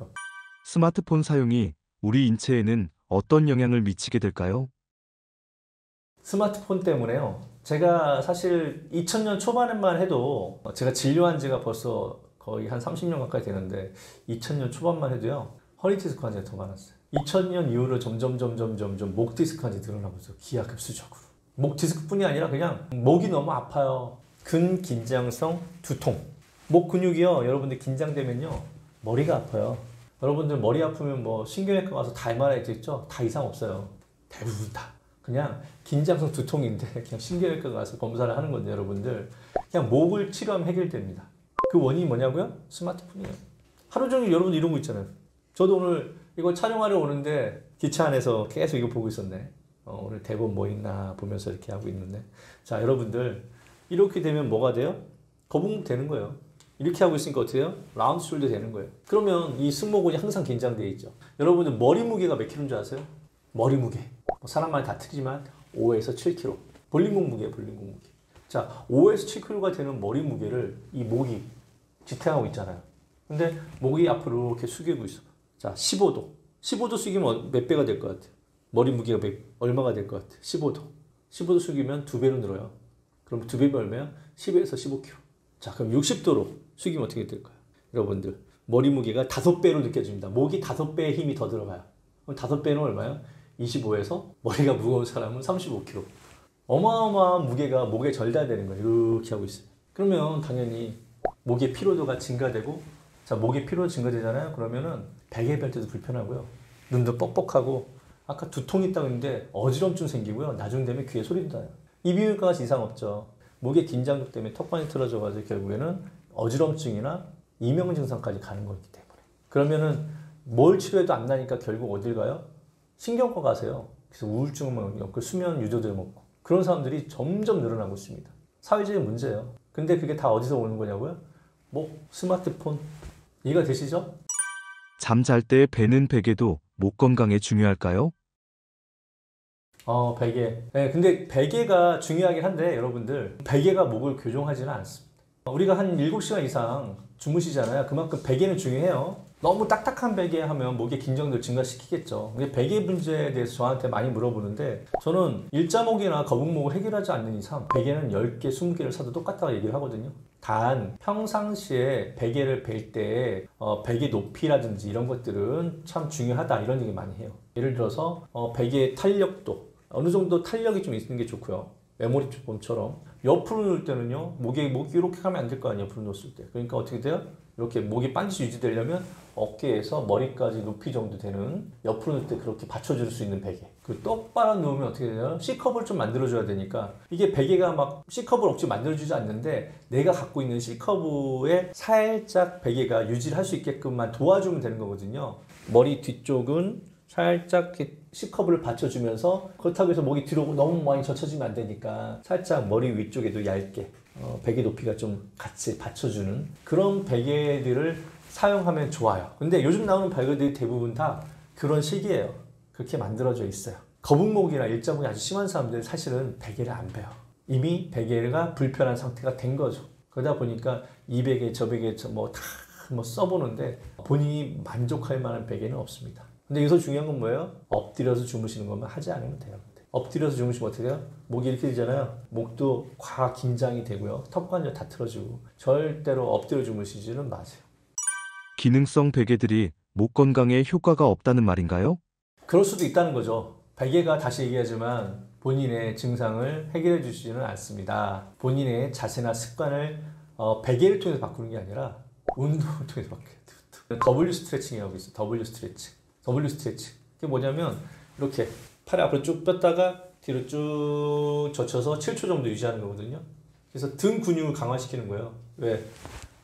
스마트폰 사용이 우리 인체에는 어떤 영향을 미치게 될까요? 스마트폰 때문에요. 제가 사실 2000년 초반에만 해도, 제가 진료한 지가 벌써 거의 한 30년 가까이 되는데 2000년 초반만 해도요 허리 디스크 환자가 더 많았어요. 2000년 이후로 점점 목 디스크 환자가 늘어나고 있어요. 기하급수적으로. 목 디스크뿐이 아니라 그냥 목이 너무 아파요. 근긴장성 두통. 목 근육이요, 여러분들 긴장되면요 머리가 아파요. 여러분들 머리 아프면 뭐 신경외과 가서 다 MRI 찍죠? 다 이상 없어요. 대부분 다 그냥 긴장성 두통인데 그냥 신경외과 가서 검사를 하는 건데, 여러분들 그냥 목을 치료하면 해결됩니다. 그 원인이 뭐냐고요? 스마트폰이에요. 하루 종일 여러분 이런 거 있잖아요. 저도 오늘 이거 촬영하러 오는데 기차 안에서 계속 이거 보고 있었네. 오늘 대본 뭐 있나 보면서 이렇게 하고 있는데, 자 여러분들 이렇게 되면 뭐가 돼요? 거북목 되는 거예요. 이렇게 하고 있으니까 어떻게 해요? 라운드 숄더 되는 거예요. 그러면 이 승모근이 항상 긴장되어 있죠. 여러분들 머리 무게가 몇 킬로인 줄 아세요? 머리 무게. 사람마다 다 틀리지만 5에서 7kg. 볼링공 무게예요, 볼링공 무게. 자, 5에서 7kg가 되는 머리 무게를 이 목이 지탱하고 있잖아요. 근데 목이 앞으로 이렇게 숙이고 있어. 자, 15도. 15도 숙이면 몇 배가 될 것 같아요? 머리 무게가 얼마가 될 것 같아요? 15도. 15도 숙이면 2배로 늘어요. 그럼 2배면 얼마야? 10에서 15kg. 자, 그럼 60도로 숙이면 어떻게 될까요? 여러분들, 머리 무게가 5배로 느껴집니다. 목이 5배의 힘이 더 들어가요. 그럼 5배는 얼마야? 25에서 머리가 무거운 사람은 35kg. 어마어마한 무게가 목에 절단되는 거예요. 이렇게 하고 있어요. 그러면 당연히 목의 피로도가 증가되고, 자, 목의 피로도 증가되잖아요. 그러면은 베개 벨 때도 불편하고요. 눈도 뻑뻑하고, 아까 두통이 있다고 했는데 어지럼증 생기고요. 나중 되면 귀에 소리도 나요. 이비인후과가 이상 없죠. 목의 긴장도 때문에 턱관이 틀어져가지고 결국에는 어지럼증이나 이명 증상까지 가는 거기 때문에. 그러면은 뭘 치료해도 안 나니까 결국 어딜 가요? 신경과 가세요. 그래서 우울증을 먹고 수면 유도제 먹고. 그런 사람들이 점점 늘어나고 있습니다. 사회적인 문제예요. 근데 그게 다 어디서 오는 거냐고요? 뭐 스마트폰. 이해가 되시죠? 잠잘 때 베는 베개도 목 건강에 중요할까요? 베개. 네, 근데 베개가 중요하긴 한데 여러분들 베개가 목을 교정하지는 않습니다. 우리가 한 7시간 이상 주무시잖아요. 그만큼 베개는 중요해요. 너무 딱딱한 베개 하면 목의 긴장도를 증가시키겠죠. 근데 베개 문제에 대해서 저한테 많이 물어보는데 저는 일자목이나 거북목을 해결하지 않는 이상 베개는 10개, 20개를 사도 똑같다고 얘기를 하거든요. 단 평상시에 베개를 벨 때 베개 높이라든지 이런 것들은 참 중요하다 이런 얘기 많이 해요. 예를 들어서 베개의 탄력도 어느 정도 탄력이 좀 있는 게 좋고요. 메모리폼처럼 옆으로 누울 때는요 목이 이렇게 가면 안 될 거 아니에요. 옆으로 누웠을 때. 그러니까 어떻게 돼요? 이렇게 목이 반드시 유지되려면 어깨에서 머리까지 높이 정도 되는 옆으로 누울 때 그렇게 받쳐줄 수 있는 베개. 그 똑바로 누우면 어떻게 되냐면 C컵을 좀 만들어줘야 되니까 이게 베개가 막 C컵을 억지로 만들어주지 않는데 내가 갖고 있는 C컵에 살짝 베개가 유지를 할 수 있게끔만 도와주면 되는 거거든요. 머리 뒤쪽은 살짝 C컵을 받쳐주면서 그렇다고 해서 목이 뒤로 너무 많이 젖혀지면 안 되니까 살짝 머리 위쪽에도 얇게 베개 높이가 좀 같이 받쳐주는 그런 베개들을 사용하면 좋아요. 근데 요즘 나오는 베개들이 대부분 다 그런 식이에요. 그렇게 만들어져 있어요. 거북목이나 일자목이 아주 심한 사람들은 사실은 베개를 안 베요. 이미 베개가 불편한 상태가 된 거죠. 그러다 보니까 이 베개 저 베개 다 써보는데 본인이 만족할 만한 베개는 없습니다. 근데 여기서 중요한 건 뭐예요? 엎드려서 주무시는 것만 하지 않으면 돼요. 엎드려서 주무시면 어떻게 돼요? 목이 이렇게 되잖아요. 목도 과학 긴장이 되고요. 턱관절 다 틀어지고 절대로 엎드려 주무시지는 마세요. 기능성 베개들이 목 건강에 효과가 없다는 말인가요? 그럴 수도 있다는 거죠. 베개가 다시 얘기하지만 본인의 증상을 해결해 주시지는 않습니다. 본인의 자세나 습관을 베개를 통해서 바꾸는 게 아니라 운동을 통해서 바꿔야 돼요. W 스트레칭이라고 있어요. W 스트레칭. W 스트레칭. 그게 뭐냐면 이렇게 팔을 앞으로 쭉 뺐다가 뒤로 쭉 젖혀서 7초 정도 유지하는 거거든요. 그래서 등 근육을 강화시키는 거예요. 왜?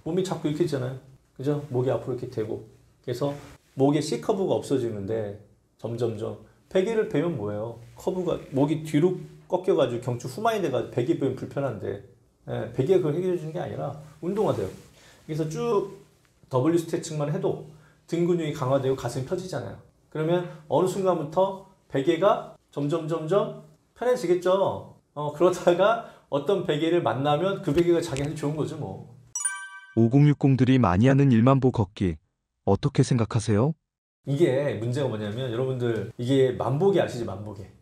몸이 자꾸 이렇게 있잖아요. 그죠? 목이 앞으로 이렇게 되고. 그래서 목에 C커브가 없어지는데 점점점 베개를 베면 뭐예요? 커브가 목이 뒤로 꺾여가지고 경추 후만이 돼가지고 베개 베면 불편한데 베개가 그걸 해결해 주는 게 아니라 운동하세요. 그래서 쭉 W 스트레칭만 해도 등 근육이 강화되고 가슴이 펴지잖아요. 그러면 어느 순간부터 베개가 점점 편해지겠죠. 그러다가 어떤 베개를 만나면 그 베개가 자기한테 좋은 거죠 뭐. 5060들이 많이 하는 일만보 걷기 어떻게 생각하세요? 이게 문제가 뭐냐면 여러분들 이게 만보계 아시죠?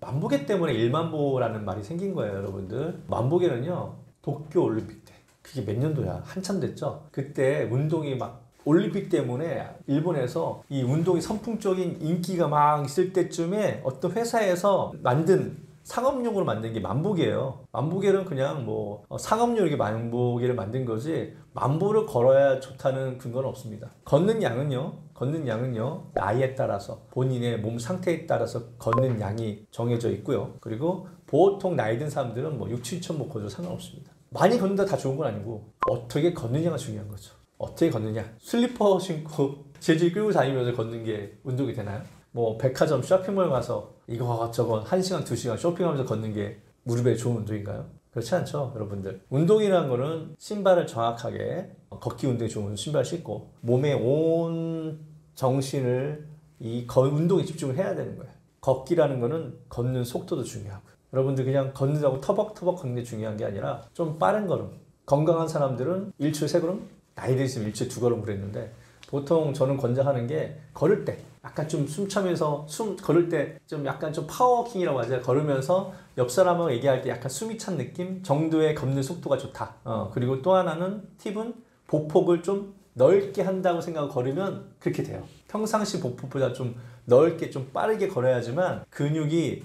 만보계 때문에 일만보라는 말이 생긴 거예요. 여러분들 만보계는요 도쿄올림픽 때 그게 몇 년도야? 한참 됐죠? 그때 운동이 막 올림픽 때문에 일본에서 이 운동이 선풍적인 인기가 막 있을 때쯤에 어떤 회사에서 만든 상업용으로 만든 게 만보계예요. 만보계는 그냥 뭐 상업용 이렇게 만보계를 만든 거지 만보를 걸어야 좋다는 근거는 없습니다. 걷는 양은요 나이에 따라서 본인의 몸 상태에 따라서 걷는 양이 정해져 있고요. 그리고 보통 나이 든 사람들은 뭐 6, 7천 못 걷어도 상관없습니다. 많이 걷는다 다 좋은 건 아니고 어떻게 걷느냐가 중요한 거죠. 어떻게 걷느냐? 슬리퍼 신고 재질 끌고 다니면서 걷는 게 운동이 되나요? 뭐 백화점 쇼핑몰 가서 이거저거 1시간, 2시간 쇼핑하면서 걷는 게 무릎에 좋은 운동인가요? 그렇지 않죠, 여러분들. 운동이라는 거는 신발을 정확하게 걷기 운동에 좋은 신발 신고 몸에 온 정신을 운동에 집중을 해야 되는 거예요. 걷기라는 거는 걷는 속도도 중요하고요. 여러분들 그냥 걷는다고 터벅터벅 걷는 게 중요한 게 아니라 좀 빠른 걸음. 건강한 사람들은 1초에 3걸음, 나이 드시면 1초에 2걸음 그랬는데 보통 저는 권장하는 게 걸을 때 약간 좀 숨차면서 걸을 때 좀 약간 좀 파워워킹이라고 하죠. 걸으면서 옆 사람하고 얘기할 때 약간 숨이 찬 느낌 정도의 걷는 속도가 좋다. 그리고 또 하나는 팁은 보폭을 좀 넓게 한다고 생각하고 걸으면 그렇게 돼요. 평상시 보폭보다 좀 넓게 좀 빠르게 걸어야지만 근육이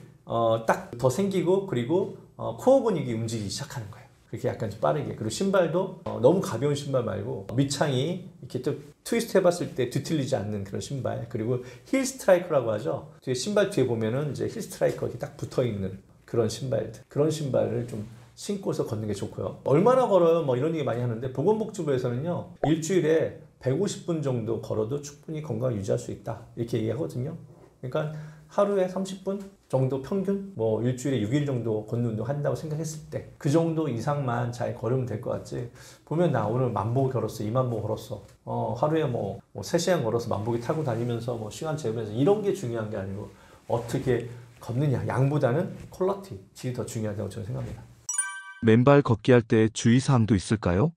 딱 더 생기고 그리고 코어 근육이 움직이기 시작하는 거예요. 그렇게 약간 좀 빠르게. 그리고 신발도 너무 가벼운 신발 말고 밑창이 이렇게 또 트위스트 해봤을 때 뒤틀리지 않는 그런 신발. 그리고 힐 스트라이커라고 하죠. 뒤에 신발 뒤에 보면은 이제 힐 스트라이커 이렇게 딱 붙어 있는 그런 신발들. 그런 신발을 좀 신고서 걷는 게 좋고요. 얼마나 걸어요? 뭐 이런 얘기 많이 하는데 보건복지부에서는요 일주일에 150분 정도 걸어도 충분히 건강 유지할 수 있다 이렇게 얘기하거든요. 그러니까 하루에 30분 정도 평균 뭐 일주일에 6일 정도 걷는 운동 한다고 생각했을 때 그 정도 이상만 잘 걸으면 될 것 같지. 보면 나 오늘 만보 걸었어 2만보 걸었어 하루에 뭐 3시간 걸어서 만보기 타고 다니면서 뭐 시간 재면서 이런 게 중요한 게 아니고 어떻게 걷느냐 양보다는 퀄리티 질이 더 중요하다고 저는 생각합니다. 맨발 걷기 할 때 주의사항도 있을까요?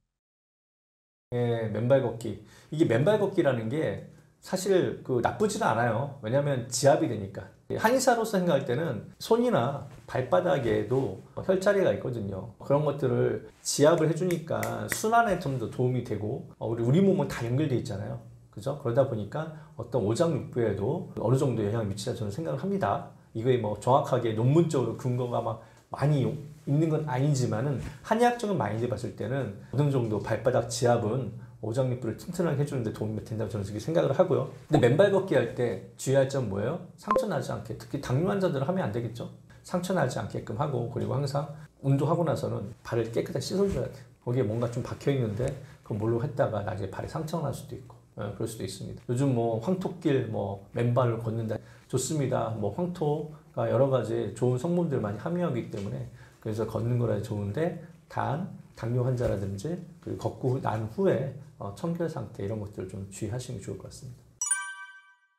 예, 맨발 걷기. 이게 맨발 걷기라는 게 사실 나쁘지는 않아요. 왜냐하면 지압이 되니까. 한의사로서 생각할 때는 손이나 발바닥에도 혈자리가 있거든요. 그런 것들을 지압을 해주니까 순환에 좀 더 도움이 되고 우리 몸은 다 연결돼 있잖아요. 그죠? 그러다 보니까 어떤 오장육부에도 어느 정도 영향을 미치다 저는 생각을 합니다. 이거에 뭐 정확하게 논문적으로 근거가 막 많이 있는 건 아니지만은 한의학적인 마인드 봤을 때는 어느 정도 발바닥 지압은 오장육부를 튼튼하게 해주는데 도움이 된다고 저는 그렇게 생각을 하고요. 근데 맨발 걷기 할 때 주의할 점 뭐예요? 상처 나지 않게, 특히 당뇨 환자들은 하면 안 되겠죠. 상처 나지 않게끔 하고 그리고 항상 운동하고 나서는 발을 깨끗하게 씻어줘야 돼요. 거기에 뭔가 좀 박혀 있는데 그걸 뭘로 했다가 나중에 발에 상처가 날 수도 있고 그럴 수도 있습니다. 요즘 뭐 황토길 맨발로 걷는다 좋습니다. 황토가 여러 가지 좋은 성분들 많이 함유하기 때문에 그래서 걷는 거라 좋은데 단 당뇨 환자라든지 그리고 걷고 난 후에 청결 상태 이런 것들을 좀 주의하시는 게 좋을 것 같습니다.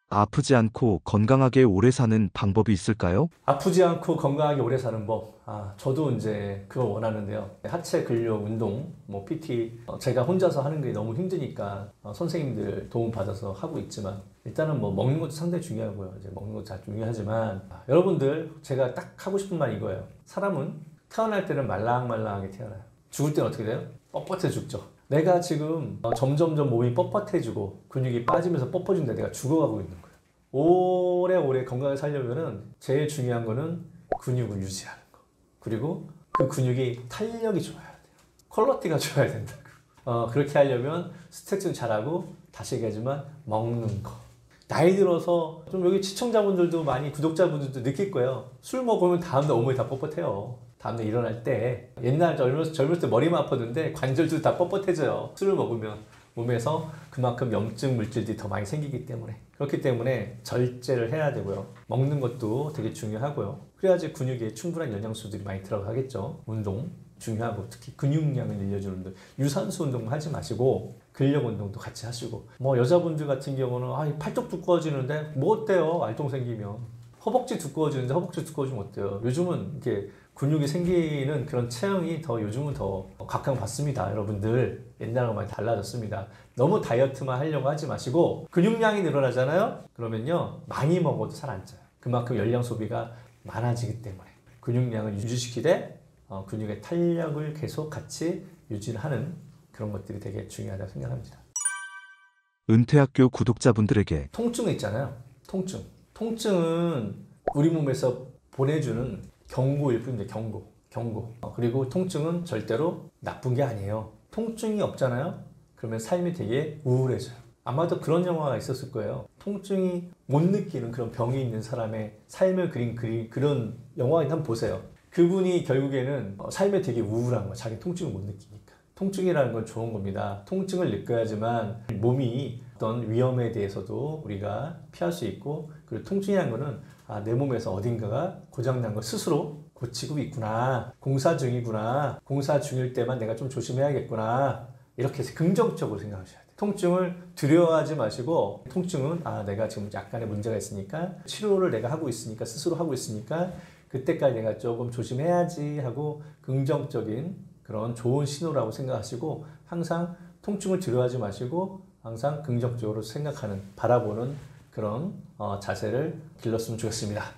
아프지 않고 건강하게 오래 사는 방법이 있을까요? 아프지 않고 건강하게 오래 사는 법. 저도 이제 그거 원하는데요. 하체 근력 운동, PT 제가 혼자서 하는 게 너무 힘드니까 선생님들 도움 받아서 하고 있지만 일단은 먹는 것도 상당히 중요하고요. 이제 먹는 것도 다 중요하지만 여러분들 제가 딱 하고 싶은 말 이거예요. 사람은 태어날 때는 말랑말랑하게 태어나요. 죽을 때는 어떻게 돼요? 뻣뻣해 죽죠. 내가 지금 점점점 몸이 뻣뻣해지고 근육이 빠지면서 뻣뻣해진데 내가 죽어가고 있는 거예요. 오래오래 건강하게 살려면은 제일 중요한 거는 근육을 유지하는 거. 그리고 그 근육이 탄력이 좋아야 돼요. 퀄리티가 좋아야 된다고. 그렇게 하려면 스트레칭 잘하고 다시 얘기하지만 먹는 거. 나이 들어서 좀 여기 시청자분들도 많이 구독자분들도 느낄 거예요. 술 먹으면 다음날 온몸이 다 뻣뻣해요. 다음날 일어날 때 옛날 젊었을 때 머리만 아팠는데 관절도 다 뻣뻣해져요. 술을 먹으면 몸에서 그만큼 염증 물질들이 더 많이 생기기 때문에 그렇기 때문에 절제를 해야 되고요. 먹는 것도 되게 중요하고요. 그래야지 근육에 충분한 영양소들이 많이 들어가겠죠. 운동 중요하고 특히 근육량을 늘려주는 운동 유산소 운동 하지 마시고 근력 운동도 같이 하시고 여자분들 같은 경우는 팔뚝 두꺼워지는데 뭐 어때요? 알통 생기면 허벅지 두꺼워지는데 허벅지 두꺼워지면 어때요? 요즘은 이렇게 근육이 생기는 그런 체형이 요즘은 더 각광받습니다. 여러분들 옛날하고 많이 달라졌습니다. 너무 다이어트만 하려고 하지 마시고 근육량이 늘어나잖아요. 그러면요 많이 먹어도 살 안 쪄요. 그만큼 열량 소비가 많아지기 때문에 근육량을 유지시키되 근육의 탄력을 계속 같이 유지하는 그런 것들이 되게 중요하다고 생각합니다. 은퇴학교 구독자분들에게 통증 있잖아요. 통증은 우리 몸에서 보내주는 경고일 뿐입니다. 경고. 그리고 통증은 절대로 나쁜 게 아니에요. 통증이 없잖아요. 그러면 삶이 되게 우울해져요. 아마도 그런 영화가 있었을 거예요. 통증이 못 느끼는 그런 병이 있는 사람의 삶을 그린 그런 영화 한번 보세요. 그분이 결국에는 삶에 되게 우울한 거예요. 자기 통증을 못 느끼니까. 통증이라는 건 좋은 겁니다. 통증을 느껴야지만 몸이 어떤 위험에 대해서도 우리가 피할 수 있고 그리고 통증이라는 거는 내 몸에서 어딘가가 고장난 거 스스로 고치고 있구나. 공사 중이구나. 공사 중일 때만 내가 좀 조심해야겠구나. 이렇게 해서 긍정적으로 생각하셔야 돼요. 통증을 두려워하지 마시고 통증은 내가 지금 약간의 문제가 있으니까 치료를 내가 하고 있으니까 스스로 하고 있으니까 그때까지 내가 조금 조심해야지 하고 긍정적인 그런 좋은 신호라고 생각하시고 항상 통증을 두려워하지 마시고 항상 긍정적으로 생각하는 바라보는 그런 자세를 길렀으면 좋겠습니다.